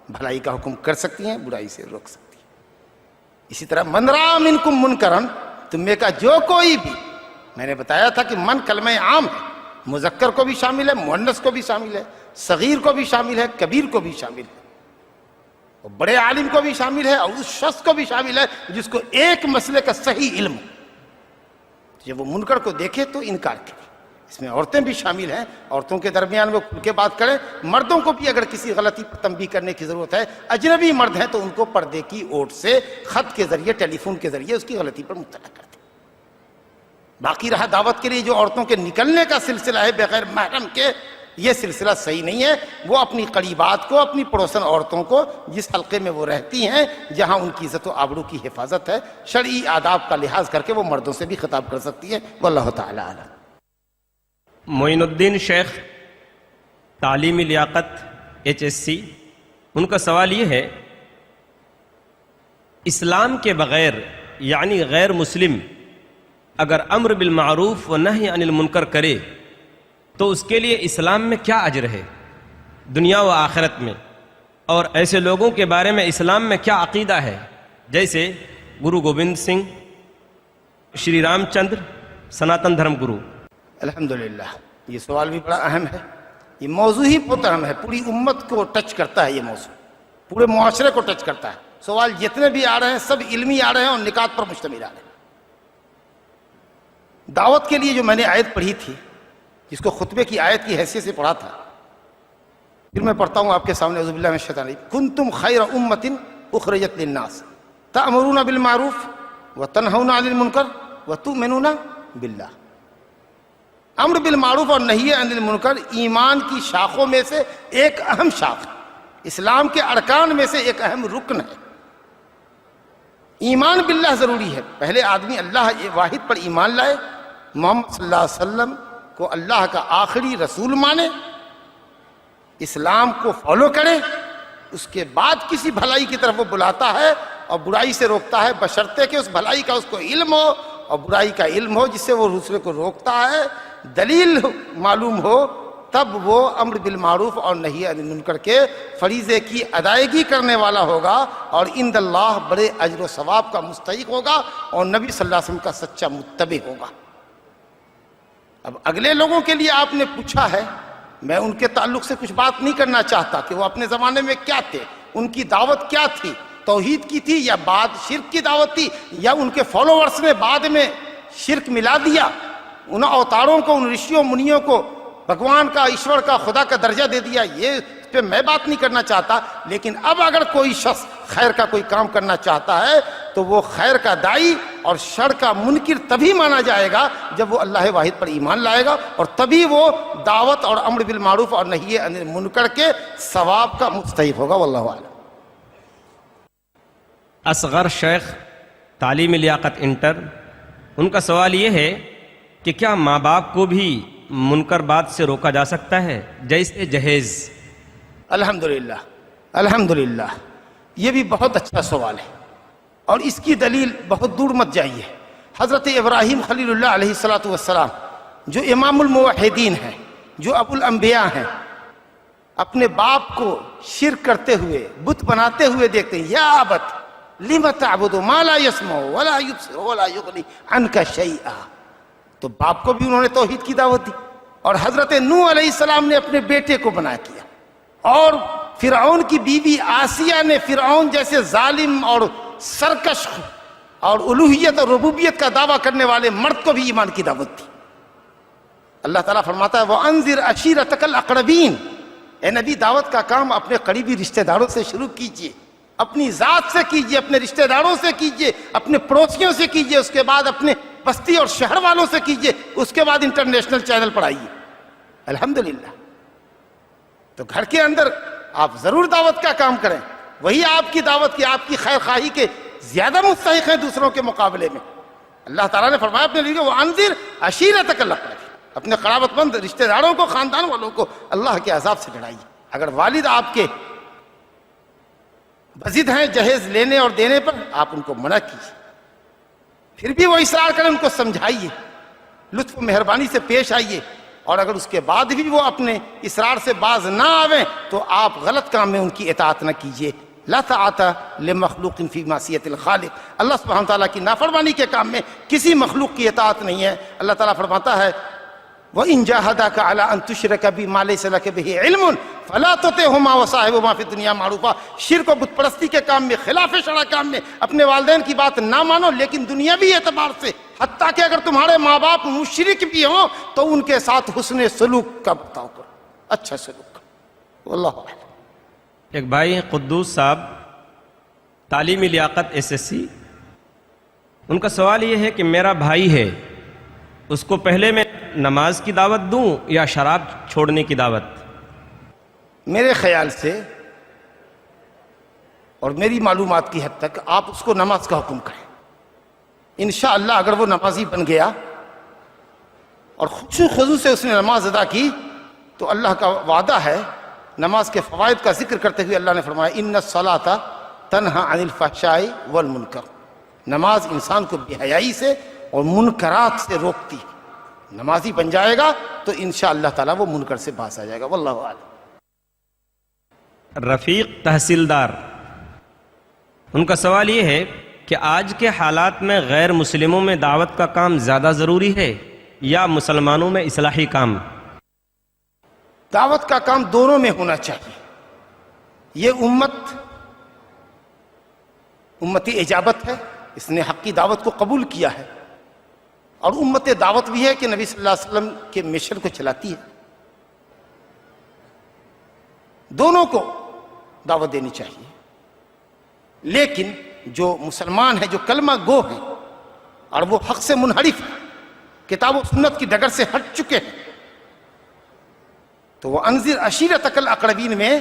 بھلائی کا حکم کر سکتی ہیں، برائی سے روک سکتی ہیں۔ اسی طرح من رأى منکم منکرا، تم میں کا جو کوئی بھی، میں نے بتایا تھا کہ من کلمہ عام ہے، مذکر کو بھی شامل ہے، مؤنث کو بھی شامل ہے، صغیر کو بھی شامل ہے، کبیر کو بھی شامل ہے، بڑے عالم کو بھی شامل ہے، اور اس شخص کو بھی شامل ہے جس کو ایک مسئلے کا صحیح علم ہو۔ جب وہ منکر کو دیکھے تو انکار کرے. اس میں عورتیں بھی شامل ہیں، عورتوں کے درمیان وہ کھل کے بات کریں. مردوں کو بھی اگر کسی غلطی پر تنبیہ کرنے کی ضرورت ہے، اجنبی مرد ہیں تو ان کو پردے کی اوٹ سے خط کے ذریعے، ٹیلی فون کے ذریعے اس کی غلطی پر مطلع کر دیں. باقی رہا دعوت کے لیے جو عورتوں کے نکلنے کا سلسلہ ہے بغیر محرم کے، یہ سلسلہ صحیح نہیں ہے. وہ اپنی قریبات کو، اپنی پڑوسن عورتوں کو، جس حلقے میں وہ رہتی ہیں، جہاں ان کی عزت و آبرو کی حفاظت ہے، شرعی آداب کا لحاظ کر کے وہ مردوں سے بھی خطاب کر سکتی ہیں. واللہ تعالی اعلم. معین الدین شیخ، تعلیمی لیاقت HSC، ان کا سوال یہ ہے، اسلام کے بغیر یعنی غیر مسلم اگر امر بالمعروف و نہی عن المنکر کرے تو اس کے لیے اسلام میں کیا اجر ہے دنیا و آخرت میں، اور ایسے لوگوں کے بارے میں اسلام میں کیا عقیدہ ہے، جیسے گرو گوبند سنگھ، شری رام چندر، سناتن دھرم گرو؟ الحمدللہ، یہ سوال بھی بڑا اہم ہے. یہ موضوع ہی بہت اہم ہے، پوری امت کو ٹچ کرتا ہے. یہ موضوع پورے معاشرے کو ٹچ کرتا ہے. سوال جتنے بھی آ رہے ہیں سب علمی آ رہے ہیں اور نکات پر مشتمل آ رہے ہیں. دعوت کے لیے جو میں نے آیت پڑھی تھی، جس کو خطبے کی آیت کی حیثیت سے پڑھا تھا، پھر میں پڑھتا ہوں آپ کے سامنے. اعوذ باللہ من الشیطان الرجیم. کنتم خیر امۃ اخرجت للناس تأمرون بالمعروف وتنہون عن المنکر وتؤمنون باللہ. امر بالمعروف اور نہی عن المنکر ایمان کی شاخوں میں سے ایک اہم شاخ ہے، اسلام کے ارکان میں سے ایک اہم رکن ہے. ایمان باللہ ضروری ہے. پہلے آدمی اللہ واحد پر ایمان لائے، محمد صلی اللہ علیہ وسلم کو اللہ کا آخری رسول مانے، اسلام کو فالو کرے. اس کے بعد کسی بھلائی کی طرف وہ بلاتا ہے اور برائی سے روکتا ہے، بشرطے کہ اس بھلائی کا اس کو علم ہو اور برائی کا علم ہو جس سے وہ دوسرے کو روکتا ہے، دلیل معلوم ہو، تب وہ امر بالمعروف اور نہی عن المنکر کے فریضے کی ادائیگی کرنے والا ہوگا اور عند اللہ بڑے اجر و ثواب کا مستحق ہوگا اور نبی صلی اللہ علیہ وسلم کا سچا متبع ہوگا. اب اگلے لوگوں کے لیے آپ نے پوچھا ہے، میں ان کے تعلق سے کچھ بات نہیں کرنا چاہتا کہ وہ اپنے زمانے میں کیا تھے، ان کی دعوت کیا تھی، توحید کی تھی یا بعد شرک کی دعوت تھی، یا ان کے فالوورز نے بعد میں شرک ملا دیا، ان اوتاروں کو، ان رشیوں منیوں کو بھگوان کا، ایشور کا، خدا کا درجہ دے دیا. یہ اس پہ میں بات نہیں کرنا چاہتا. لیکن اب اگر کوئی شخص خیر کا کوئی کام کرنا چاہتا ہے تو وہ خیر کا داعی اور شر کا منکر تبھی مانا جائے گا جب وہ اللہ واحد پر ایمان لائے گا، اور تبھی وہ دعوت اور امر بالمعروف اور نہی عن المنکر کے ثواب کا مستحق ہوگا. واللہ اعلم. اصغر شیخ، تعلیمی لیاقت انٹر، ان کا سوال یہ ہے کہ کیا ماں باپ کو بھی منکر بات سے روکا جا سکتا ہے، جیسے جہیز؟ الحمدللہ الحمدللہ، یہ بھی بہت اچھا سوال ہے اور اس کی دلیل بہت دور مت جائیے. حضرت ابراہیم خلیل اللہ علیہ السلام جو امام الموحدین ہیں، جو ابو الانبیاء ہیں، اپنے باپ کو شرک کرتے ہوئے، بت بناتے ہوئے دیکھتے ہیں. یا ابت لم تعبد ما لا يسمع ولا يبصر ولا يغني عنك شيئا. تو باپ کو بھی انہوں نے توحید کی دعوت دی. اور حضرت نوح علیہ السلام نے اپنے بیٹے کو بنا کیا، اور فرعون کی بیوی آسیہ نے فرعون جیسے ظالم اور سرکش اور الوہیت اور ربوبیت کا دعویٰ کرنے والے مرد کو بھی ایمان کی دعوت دی. اللہ تعالیٰ فرماتا ہے وَأَنذِرْ عَشِيرَتَكَ الْأَقْرَبِينَ. اے نبی، دعوت کا کام اپنے قریبی رشتہ داروں سے شروع کیجئے، اپنی ذات سے کیجئے، اپنے رشتہ داروں سے کیجئے، اپنے پڑوسیوں سے کیجئے، اس کے بعد اپنے بستی اور شہر والوں سے کیجئے، اس کے بعد انٹرنیشنل چینل پر آئیے. الحمدللہ. تو گھر کے اندر آپ ضرور دعوت کا کام کریں، وہی آپ کی دعوت کی، آپ کی خیر خواہی کے زیادہ مستحق ہیں دوسروں کے مقابلے میں. اللہ تعالیٰ نے فرمایا اپنے لیے وَأَنذِرْ عَشِيرَتَكَ الْأَقْرَبِينَ. اپنے قرابت مند رشتہ داروں کو، خاندان والوں کو اللہ کے عذاب سے ڈرائیے. اگر والد آپ کے بضد ہیں جہیز لینے اور دینے پر، آپ ان کو منع کیجیے. پھر بھی وہ اصرار کریں، ان کو سمجھائیے، لطف و مہربانی سے پیش آئیے. اور اگر اس کے بعد بھی وہ اپنے اصرار سے باز نہ آویں تو آپ غلط کام میں ان کی اطاعت نہ کیجیے. لا طاعت لمخلوق فی معصیت الخالق. اللہ سبحانہ تعالیٰ کی نافرمانی کے کام میں کسی مخلوق کی اطاعت نہیں ہے. اللہ تعالیٰ فرماتا ہے وَإِن جَاهَدَاكَ عَلَىٰ أَن تُشْرِكَ بِي مَا لَيْسَ لَكَ بِهِ عِلْمٌ فَلَا تُطِعْهُمَا وَصَاحِبْهُمَا فِي الدُّنْيَا مَعْرُوفًا. شرک و بت پرستی کے کام میں، خلاف شرع کام میں اپنے والدین کی بات نہ مانو، لیکن دنیاوی اعتبار سے حتیٰ کہ اگر تمہارے ماں باپ مشرک بھی ہوں تو ان کے ساتھ حسن سلوک کا برتاؤ کرو، اچھا سلوک کرو. واللہ اعلم. ایک بھائی قدوس صاحب، تعلیمی لیاقت SSC، ان کا سوال یہ ہے کہ میرا بھائی ہے، اس کو پہلے میں نماز کی دعوت دوں یا شراب چھوڑنے کی دعوت؟ میرے خیال سے اور میری معلومات کی حد تک آپ اس کو نماز کا حکم کریں. انشاءاللہ اگر وہ نمازی بن گیا اور خشوع خضوع سے اس نے نماز ادا کی تو اللہ کا وعدہ ہے، نماز کے فوائد کا ذکر کرتے ہوئے اللہ نے فرمایا ان الصلاۃ تنہی عن الفحشاء والمنکر. نماز انسان کو بے حیائی سے اور منکرات سے روکتی. نمازی بن جائے گا تو انشاءاللہ تعالی وہ منکر سے باز آ جائے گا. واللہ اعلم. رفیق تحصیلدار، ان کا سوال یہ ہے کہ آج کے حالات میں غیر مسلموں میں دعوت کا کام زیادہ ضروری ہے یا مسلمانوں میں اصلاحی کام؟ دعوت کا کام دونوں میں ہونا چاہیے. یہ امتی اجابت ہے، اس نے حق کی دعوت کو قبول کیا ہے، اور امت دعوت بھی ہے کہ نبی صلی اللہ علیہ وسلم کے مشن کو چلاتی ہے. دونوں کو دعوت دینی چاہیے. لیکن جو مسلمان ہیں، جو کلمہ گو ہیں اور وہ حق سے منحرف ہیں، کتاب و سنت کی ڈگر سے ہٹ چکے ہیں، تو وہ انذر عشیرتک الاقربین میں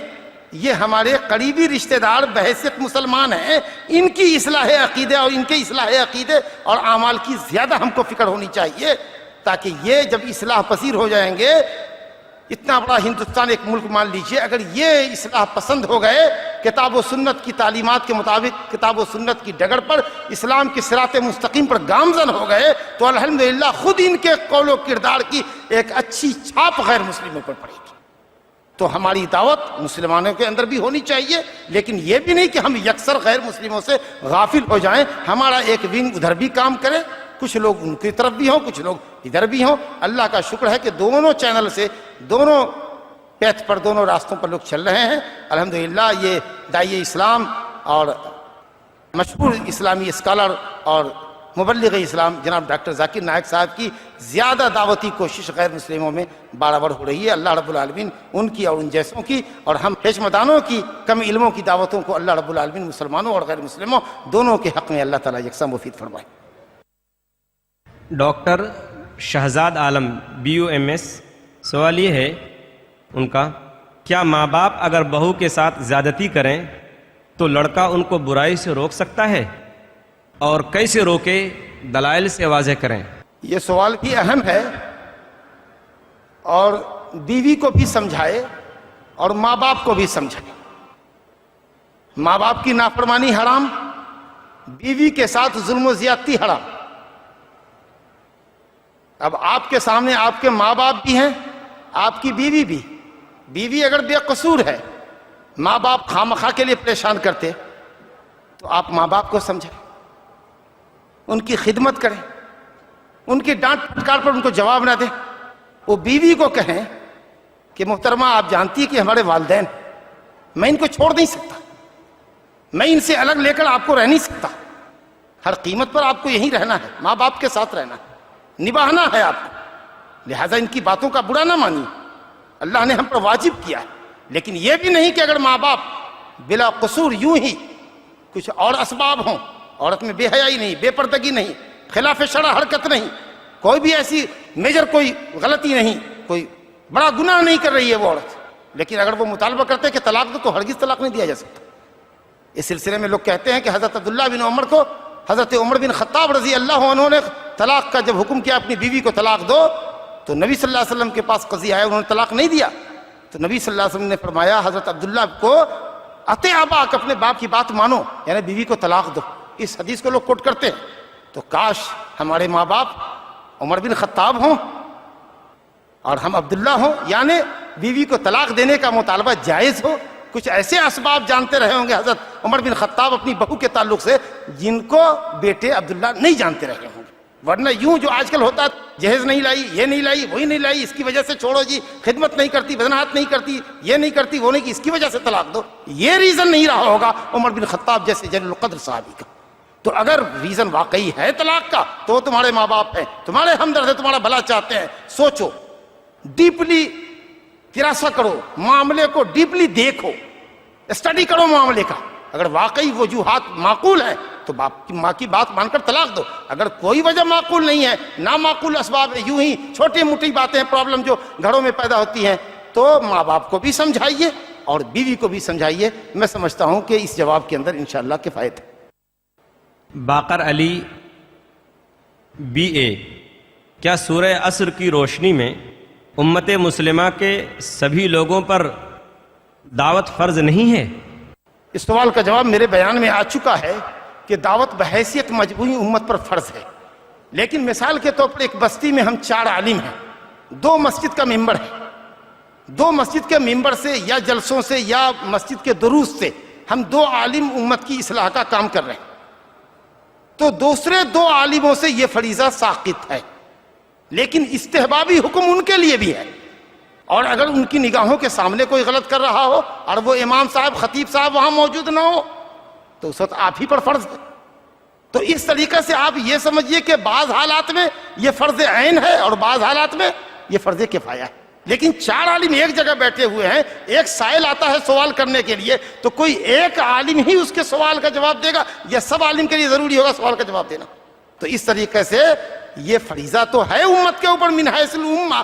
یہ ہمارے قریبی رشتہ دار بحیثیت مسلمان ہیں، ان کی اصلاح عقیدے اور ان کے اصلاح عقیدے اور اعمال کی زیادہ ہم کو فکر ہونی چاہیے، تاکہ یہ جب اصلاح پذیر ہو جائیں گے. اتنا بڑا ہندوستان ایک ملک مان لیجئے، اگر یہ اصلاح پسند ہو گئے، کتاب و سنت کی تعلیمات کے مطابق کتاب و سنت کی ڈگر پر اسلام کی صراط مستقیم پر گامزن ہو گئے، تو الحمدللہ خود ان کے قول و کردار کی ایک اچھی چھاپ غیر مسلموں پر پڑے گی. تو ہماری دعوت مسلمانوں کے اندر بھی ہونی چاہیے، لیکن یہ بھی نہیں کہ ہم یکسر غیر مسلموں سے غافل ہو جائیں. ہمارا ایک ونگ ادھر بھی کام کرے، کچھ لوگ ان کی طرف بھی ہوں، کچھ لوگ ادھر بھی ہوں. اللہ کا شکر ہے کہ دونوں چینل سے، دونوں پیتھ پر، دونوں راستوں پر لوگ چل رہے ہیں. الحمدللہ یہ داعی اسلام اور مشہور اسلامی اسکالر اور مبلغ اسلام جناب ڈاکٹر ذاکر نائک صاحب کی زیادہ دعوتی کوشش غیر مسلموں میں برابر ہو رہی ہے. اللہ رب العالمین ان کی اور ان جیسوں کی اور ہم حشمدانوں کی، کم علموں کی دعوتوں کو اللہ رب العالمین مسلمانوں اور غیر مسلموں دونوں کے حق میں اللہ تعالیٰ یکساں مفید فرمائے. ڈاکٹر شہزاد عالم BUMS، سوال یہ ہے ان کا، کیا ماں باپ اگر بہو کے ساتھ زیادتی کریں تو لڑکا ان کو برائی سے روک سکتا ہے، اور کیسے روکے، دلائل سے واضح کریں؟ یہ سوال بھی اہم ہے، اور بیوی کو بھی سمجھائے اور ماں باپ کو بھی سمجھائے. ماں باپ کی نافرمانی حرام، بیوی کے ساتھ ظلم و زیادتی حرام. اب آپ کے سامنے آپ کے ماں باپ بھی ہیں، آپ کی بیوی بھی. بیوی اگر بے قصور ہے، ماں باپ خواہ کے لیے پریشان کرتے، تو آپ ماں باپ کو سمجھائیں، ان کی خدمت کریں، ان کی ڈانٹ پھٹکار پر ان کو جواب نہ دیں. وہ بیوی کو کہیں کہ محترمہ آپ جانتی ہیں کہ ہمارے والدین، میں ان کو چھوڑ نہیں سکتا، میں ان سے الگ لے کر آپ کو رہ نہیں سکتا، ہر قیمت پر آپ کو یہیں رہنا ہے، ماں باپ کے ساتھ رہنا ہے، نبھانا ہے آپ کو، لہٰذا ان کی باتوں کا برا نہ مانیے، اللہ نے ہم پر واجب کیا ہے. لیکن یہ بھی نہیں کہ اگر ماں باپ بلا قصور یوں ہی کچھ اور اسباب ہوں، عورت میں بے حیائی نہیں، بے پردگی نہیں، خلاف شرع حرکت نہیں، کوئی بھی ایسی میجر کوئی غلطی نہیں، کوئی بڑا گناہ نہیں کر رہی ہے وہ عورت، لیکن اگر وہ مطالبہ کرتے ہیں کہ طلاق دو تو ہرگز طلاق نہیں دیا جا سکتا. اس سلسلے میں لوگ کہتے ہیں کہ حضرت عبداللہ بن عمر کو حضرت عمر بن خطاب رضی اللہ عنہ نے طلاق کا جب حکم کیا اپنی بیوی کو طلاق دو، تو نبی صلی اللہ علیہ وسلم کے پاس قاضی آیا، انہوں نے طلاق نہیں دیا. تو نبی صلی اللہ علیہ وسلم نے فرمایا حضرت عبداللہ کو اطع اباک، اپنے باپ کی بات مانو، یعنی بیوی کو طلاق دو. اس حدیث کو لوگ کوٹ کرتے ہیں. تو کاش ہمارے ماں باپ عمر بن خطاب ہوں اور ہم عبداللہ ہوں، یعنی بیوی کو طلاق دینے کا مطالبہ جائز ہو. کچھ ایسے اسباب جانتے رہے ہوں گے حضرت عمر بن خطاب اپنی بہو کے تعلق سے جن کو بیٹے عبداللہ نہیں جانتے رہے ہوں گے. ورنہ یوں جو آج کل ہوتا ہے، جہیز نہیں لائی، یہ نہیں لائی، وہی نہیں لائی، اس کی وجہ سے چھوڑو جی، خدمت نہیں کرتی، وضاحت نہیں کرتی، یہ نہیں کرتی، وہ نہیں کی، اس کی وجہ سے طلاق دو، یہ ریزن نہیں رہا ہوگا عمر بن خطاب جیسے جلیل القدر صحابی کا۔ تو اگر ریزن واقعی ہے طلاق کا تو وہ تمہارے ماں باپ ہیں، تمہارے ہمدرد ہیں، تمہارا بھلا چاہتے ہیں، سوچو، ڈیپلی تراشا کرو معاملے کو، ڈیپلی دیکھو، اسٹڈی کرو معاملے کا۔ اگر واقعی وجوہات معقول ہیں تو باپ کی ماں کی بات مان کر طلاق دو، اگر کوئی وجہ معقول نہیں ہے، نامعقول اسباب ہے، یوں ہی چھوٹی موٹی باتیں پرابلم جو گھروں میں پیدا ہوتی ہیں، تو ماں باپ کو بھی سمجھائیے اور بیوی کو بھی سمجھائیے۔ میں سمجھتا ہوں کہ اس جواب کے اندر انشاءاللہ کفایت ہے۔ باقر علی BA، کیا سورہ عصر کی روشنی میں امت مسلمہ کے سبھی لوگوں پر دعوت فرض نہیں ہے؟ اس سوال کا جواب میرے بیان میں آ چکا ہے کہ دعوت بحیثیت مجموعی امت پر فرض ہے، لیکن مثال کے طور پر ایک بستی میں ہم 4 عالم ہیں، 2 مسجد کا ممبر ہے، 2 مسجد کے ممبر سے یا جلسوں سے یا مسجد کے دروس سے ہم 2 عالم امت کی اصلاح کا کام کر رہے ہیں، تو دوسرے 2 عالموں سے یہ فریضہ ساقط ہے، لیکن استحبابی حکم ان کے لیے بھی ہے، اور اگر ان کی نگاہوں کے سامنے کوئی غلط کر رہا ہو اور وہ امام صاحب، خطیب صاحب وہاں موجود نہ ہو تو اس وقت آپ ہی پر فرض ہے۔ تو اس طریقے سے آپ یہ سمجھیے کہ بعض حالات میں یہ فرض عین ہے اور بعض حالات میں یہ فرض کفایہ ہے، لیکن 4 عالم ایک جگہ بیٹھے ہوئے ہیں، ایک سائل آتا ہے سوال کرنے کے لیے، تو کوئی ایک عالم ہی اس کے سوال کا جواب دے گا یا سب عالم کے لیے ضروری ہوگا سوال کا جواب دینا؟ تو اس طریقے سے یہ فریضہ تو ہے امت کے اوپر من حیث الامہ،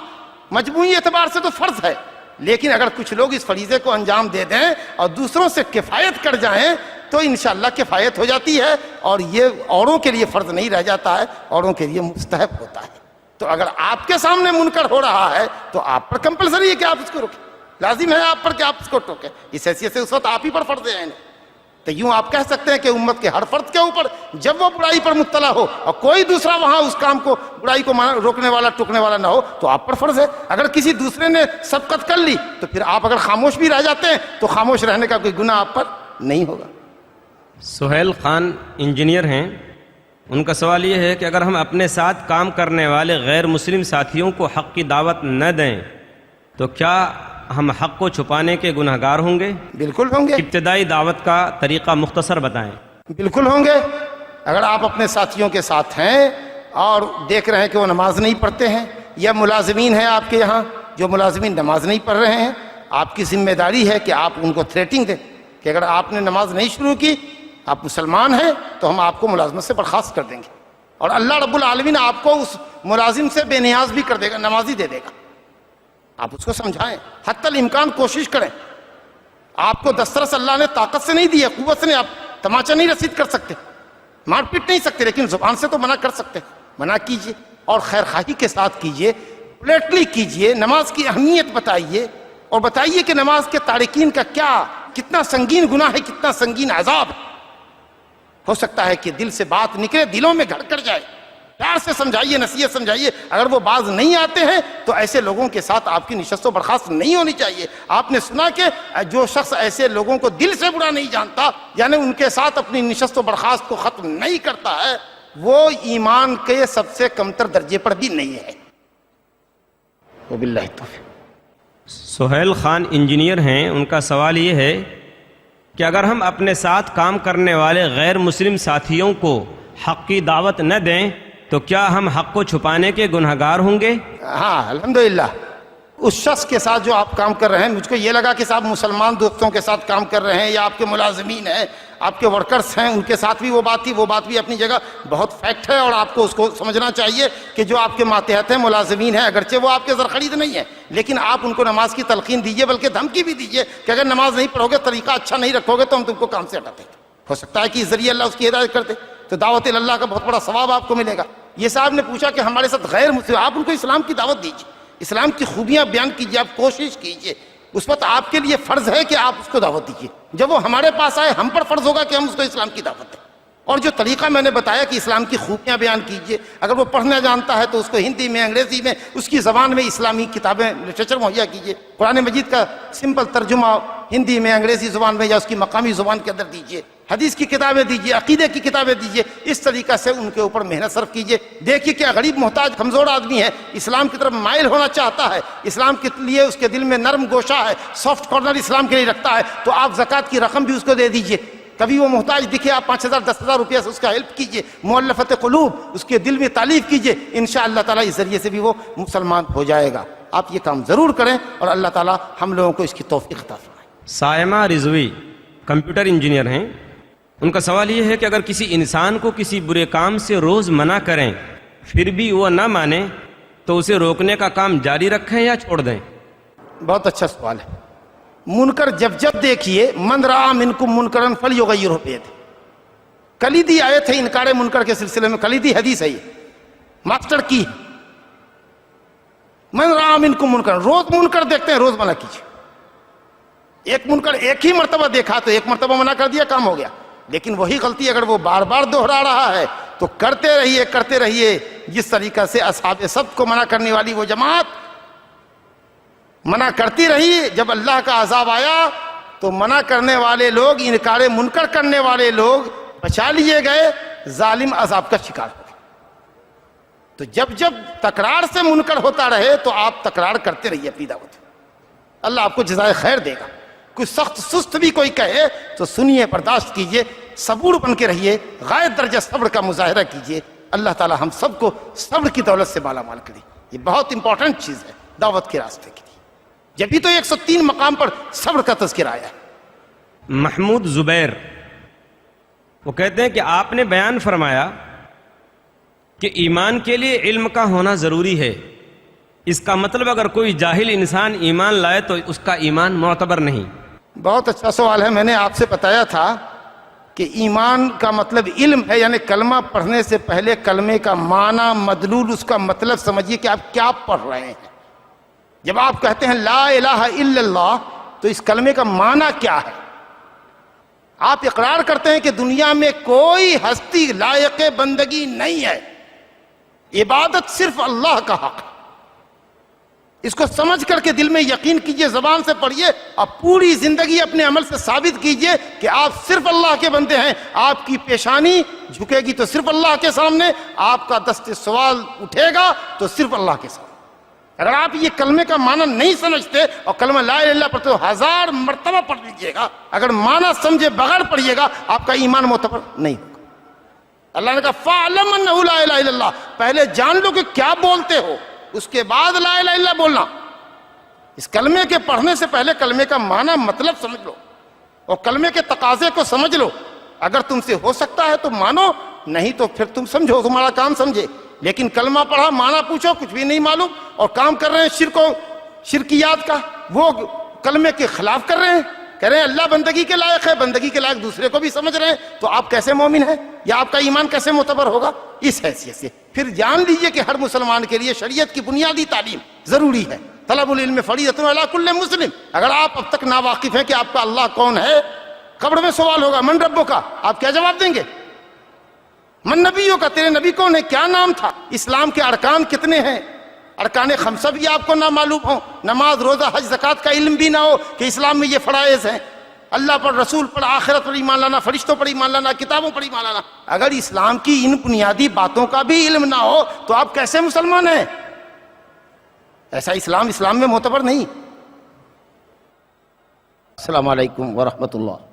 مجموعی اعتبار سے تو فرض ہے، لیکن اگر کچھ لوگ اس فریضے کو انجام دے دیں اور دوسروں سے کفایت کر جائیں تو انشاءاللہ کفایت ہو جاتی ہے، اور یہ اوروں کے لیے فرض نہیں رہ جاتا ہے، اوروں کے لیے مستحب ہوتا ہے۔ تو اگر آپ کے سامنے منکر ہو رہا ہے تو آپ پر کمپلسری ہے کہ آپ اس کو روکیں، لازم ہے آپ پر کہ آپ اس کو ٹوکیں، اس حیثیت سے اس وقت آپ ہی پر فرض ہے۔ تو یوں آپ کہہ سکتے ہیں کہ امت کے ہر فرد کے اوپر جب وہ برائی پر مبتلا ہو اور کوئی دوسرا وہاں اس کام کو، برائی کو روکنے والا ٹوکنے والا نہ ہو تو آپ پر فرض ہے۔ اگر کسی دوسرے نے سبقت کر لی تو پھر آپ اگر خاموش بھی رہ جاتے ہیں تو خاموش رہنے کا کوئی گناہ آپ پر نہیں ہوگا۔ سہیل خان انجینئر ہیں، ان کا سوال یہ ہے کہ اگر ہم اپنے ساتھ کام کرنے والے غیر مسلم ساتھیوں کو حق کی دعوت نہ دیں تو کیا ہم حق کو چھپانے کے گنہگار ہوں گے؟ بالکل ہوں گے۔ ابتدائی دعوت کا طریقہ مختصر بتائیں۔ بالکل ہوں گے۔ اگر آپ اپنے ساتھیوں کے ساتھ ہیں اور دیکھ رہے ہیں کہ وہ نماز نہیں پڑھتے ہیں، یا ملازمین ہیں آپ کے یہاں جو ملازمین نماز نہیں پڑھ رہے ہیں، آپ کی ذمہ داری ہے کہ آپ ان کو تھریٹنگ دیں کہ اگر آپ نے نماز نہیں شروع کی، آپ مسلمان ہیں تو ہم آپ کو ملازمت سے برخاست کر دیں گے، اور اللہ رب العالمین آپ کو اس ملازم سے بے نیاز بھی کر دے گا، نمازی دے دے گا۔ آپ اس کو سمجھائیں، حتی الامکان کوشش کریں۔ آپ کو دسترس اللہ نے طاقت سے نہیں دی ہے، قوت سے نہیں، آپ تماچا نہیں رسید کر سکتے، مار پیٹ نہیں سکتے، لیکن زبان سے تو منع کر سکتے، منع کیجئے اور خیر خواہی کے ساتھ کیجئے، پلیٹلی کیجئے، نماز کی اہمیت بتائیے اور بتائیے کہ نماز کے تارکین کا کتنا سنگین گناہ ہے، کتنا سنگین عذاب ہے۔ ہو سکتا ہے کہ دل سے بات نکلے، دلوں میں گھر کر جائے، پیار سے سمجھائیے، نصیحت سمجھائیے۔ اگر وہ باز نہیں آتے ہیں تو ایسے لوگوں کے ساتھ آپ کی نشست و برخاست نہیں ہونی چاہیے۔ آپ نے سنا کہ جو شخص ایسے لوگوں کو دل سے برا نہیں جانتا، یعنی ان کے ساتھ اپنی نشست و برخاست کو ختم نہیں کرتا ہے، وہ ایمان کے سب سے کمتر درجے پر بھی نہیں ہے۔ وباللہ التوفیق۔ سہیل خان انجینئر ہیں، ان کا سوال یہ ہے کہ اگر ہم اپنے ساتھ کام کرنے والے غیر مسلم ساتھیوں کو حق کی دعوت نہ دیں تو کیا ہم حق کو چھپانے کے گنہگار ہوں گے؟ ہاں الحمدللہ، اس شخص کے ساتھ جو آپ کام کر رہے ہیں، مجھ کو یہ لگا کہ صاحب مسلمان دوستوں کے ساتھ کام کر رہے ہیں یا آپ کے ملازمین ہیں، آپ کے ورکرز ہیں، ان کے ساتھ بھی وہ بات تھی، وہ بات بھی اپنی جگہ بہت فیکٹ ہے، اور آپ کو اس کو سمجھنا چاہیے کہ جو آپ کے ماتحت ہیں، ملازمین ہیں، اگرچہ وہ آپ کے زرخرید نہیں ہیں، لیکن آپ ان کو نماز کی تلقین دیجئے، بلکہ دھمکی بھی دیجئے کہ اگر نماز نہیں پڑھو گے، طریقہ اچھا نہیں رکھو گے تو ہم تم کو کام سے ہٹاتے ہیں۔ ہو سکتا ہے کہ اس ذریعے اللہ اس کی ہدایت کرتے، تو دعوت اللہ کا بہت بڑا ثواب آپ کو ملے گا۔ یہ صاحب نے پوچھا کہ ہمارے ساتھ غیر مسلم، آپ ان کو اسلام کی دعوت دیجیے، اسلام کی خوبیاں بیان کیجیے، آپ کوشش کیجیے، اس وقت آپ کے لیے فرض ہے کہ آپ اس کو دعوت دیجیے۔ جب وہ ہمارے پاس آئے، ہم پر فرض ہوگا کہ ہم اس کو اسلام کی دعوت دیں، اور جو طریقہ میں نے بتایا کہ اسلام کی خوبیاں بیان کیجیے، اگر وہ پڑھنا جانتا ہے تو اس کو ہندی میں، انگریزی میں، اس کی زبان میں اسلامی کتابیں، لٹریچر مہیا کیجیے، قرآن مجید کا سمپل ترجمہ ہندی میں، انگریزی زبان میں، یا اس کی مقامی زبان کے اندر دیجئے، حدیث کی کتابیں دیجئے، عقیدے کی کتابیں دیجئے، اس طریقہ سے ان کے اوپر محنت صرف کیجئے۔ دیکھیے کیا غریب محتاج کمزور آدمی ہے، اسلام کی طرف مائل ہونا چاہتا ہے، اسلام کے لیے اس کے دل میں نرم گوشہ ہے، سافٹ کارنر اسلام کے لیے رکھتا ہے، تو آپ زکوٰۃ کی رقم بھی اس کو دے دیجئے۔ کبھی وہ محتاج دکھے، آپ 5,000 10,000 روپیہ سے اس کا ہیلپ کیجئے، مؤلفت قلوب، اس کے دل میں تالیف کیجئے، انشاءاللہ تعالیٰ اس ذریعے سے بھی وہ مسلمان ہو جائے گا۔ آپ یہ کام ضرور کریں اور اللہ تعالیٰ ہم لوگوں کو اس کی توفیق عطا فرمائے۔ سائمہ رضوی کمپیوٹر انجینئر ہیں، ان کا سوال یہ ہے کہ اگر کسی انسان کو کسی برے کام سے روز منع کریں پھر بھی وہ نہ مانے تو اسے روکنے کا کام جاری رکھیں یا چھوڑ دیں؟ بہت اچھا سوال ہے۔ منکر جب دیکھیے، من رأى منکم منکرا فلیغیرہ بیدہ، کلیدی آیت ہے انکار منکر کے سلسلے میں، کلیدی حدیث ہے، یہ ماسٹر کی ہے۔ من رأى منکم منکرا، روز منکر دیکھتے ہیں روز منع کیجیے۔ ایک منکر ایک ہی مرتبہ دیکھا تو ایک مرتبہ منع کر دیا، کام ہو گیا۔ لیکن وہی غلطی اگر وہ بار بار دہرا رہا ہے تو کرتے رہیے، جس طریقہ سے اصحاب سبت کو منع کرنے والی وہ جماعت منع کرتی رہی، جب اللہ کا عذاب آیا تو منع کرنے والے لوگ، انکار منکر کرنے والے لوگ بچا لیے گئے، ظالم عذاب کا شکار ہو گئے۔ تو جب تکرار سے منکر ہوتا رہے تو آپ تکرار کرتے رہیے اپنی دعوت، اللہ آپ کو جزائے خیر دے گا۔ کوئی سخت سست بھی کوئی کہے تو سنیے، برداشت کیجئے، صبور بن کے رہیے، غائب درجہ صبر کا مظاہرہ کیجئے۔ اللہ تعالی ہم سب کو صبر کی دولت سے مالا مال کرے، یہ بہت امپورٹنٹ چیز ہے دعوت کے راستے کے لیے۔ جبھی تو 103 مقام پر صبر کا تذکرہ آیا ہے۔ محمود زبیر وہ کہتے ہیں کہ آپ نے بیان فرمایا کہ ایمان کے لیے علم کا ہونا ضروری ہے، اس کا مطلب اگر کوئی جاہل انسان ایمان لائے تو اس کا ایمان معتبر نہیں؟ بہت اچھا سوال ہے۔ میں نے آپ سے بتایا تھا کہ ایمان کا مطلب علم ہے، یعنی کلمہ پڑھنے سے پہلے کلمے کا معنی، مدلول، اس کا مطلب سمجھیے کہ آپ کیا پڑھ رہے ہیں۔ جب آپ کہتے ہیں لا الہ الا اللہ تو اس کلمے کا معنی کیا ہے؟ آپ اقرار کرتے ہیں کہ دنیا میں کوئی ہستی لائق بندگی نہیں ہے، عبادت صرف اللہ کا حق ہے۔ اس کو سمجھ کر کے دل میں یقین کیجئے، زبان سے پڑھیے، اور پوری زندگی اپنے عمل سے ثابت کیجئے کہ آپ صرف اللہ کے بندے ہیں۔ آپ کی پیشانی جھکے گی تو صرف اللہ کے سامنے، آپ کا دست سوال اٹھے گا تو صرف اللہ کے سامنے۔ اگر آپ یہ کلمے کا معنی نہیں سمجھتے اور کلمہ لا الہ الا اللہ پڑھتے ہو، 1000 مرتبہ پڑھ لیجئے گا، اگر معنی سمجھے بغیر پڑھیے گا آپ کا ایمان معتبر نہیں ہوگا۔ اللہ نے کہا فَاعْلَمْ أَنَّهُ لَا إِلَهَ إِلَّا اللَّهُ، پہلے جان لو کہ کیا بولتے ہو، اس کے بعد لا الہ الا اللہ بولنا۔ اس کلمے کے پڑھنے سے پہلے کلمے کا معنی مطلب سمجھ لو اور کلمے کے تقاضے کو سمجھ لو۔ اگر تم سے ہو سکتا ہے تو مانو، نہیں تو پھر تم سمجھو، تمہارا کام سمجھے۔ لیکن کلمہ پڑھا، معنی پوچھو، کچھ بھی نہیں معلوم، اور کام کر رہے ہیں شرک و شرکیات کا، وہ کلمے کے خلاف کر رہے ہیں، کہہ رہے ہیں اللہ بندگی کے لائق ہے، بندگی کے لائق دوسرے کو بھی سمجھ رہے ہیں، تو آپ کیسے مومن ہیں یا آپ کا ایمان کیسے معتبر ہوگا؟ اس حیثیت سے پھر جان لیجئے کہ ہر مسلمان کے لیے شریعت کی بنیادی تعلیم ضروری ہے۔ طلب العلم فریضۃ علی کل مسلم۔ اگر آپ اب تک ناواقف ہیں کہ آپ کا اللہ کون ہے، قبر میں سوال ہوگا من ربک کا، آپ کیا جواب دیں گے؟ من نبیوں کا، تیرے نبی کون ہے، کیا نام تھا؟ اسلام کے ارکان کتنے ہیں؟ ارکان خمسہ بھی آپ کو نہ معلوم ہو، نماز، روزہ، حج، زکوٰۃ کا علم بھی نہ ہو کہ اسلام میں یہ فرائض ہیں، اللہ پر، رسول پر، آخرت پر ایمان لانا، فرشتوں پر ایمان لانا، کتابوں پر ایمان لانا، اگر اسلام کی ان بنیادی باتوں کا بھی علم نہ ہو تو آپ کیسے مسلمان ہیں؟ ایسا اسلام میں معتبر نہیں۔ السلام علیکم ورحمۃ اللہ۔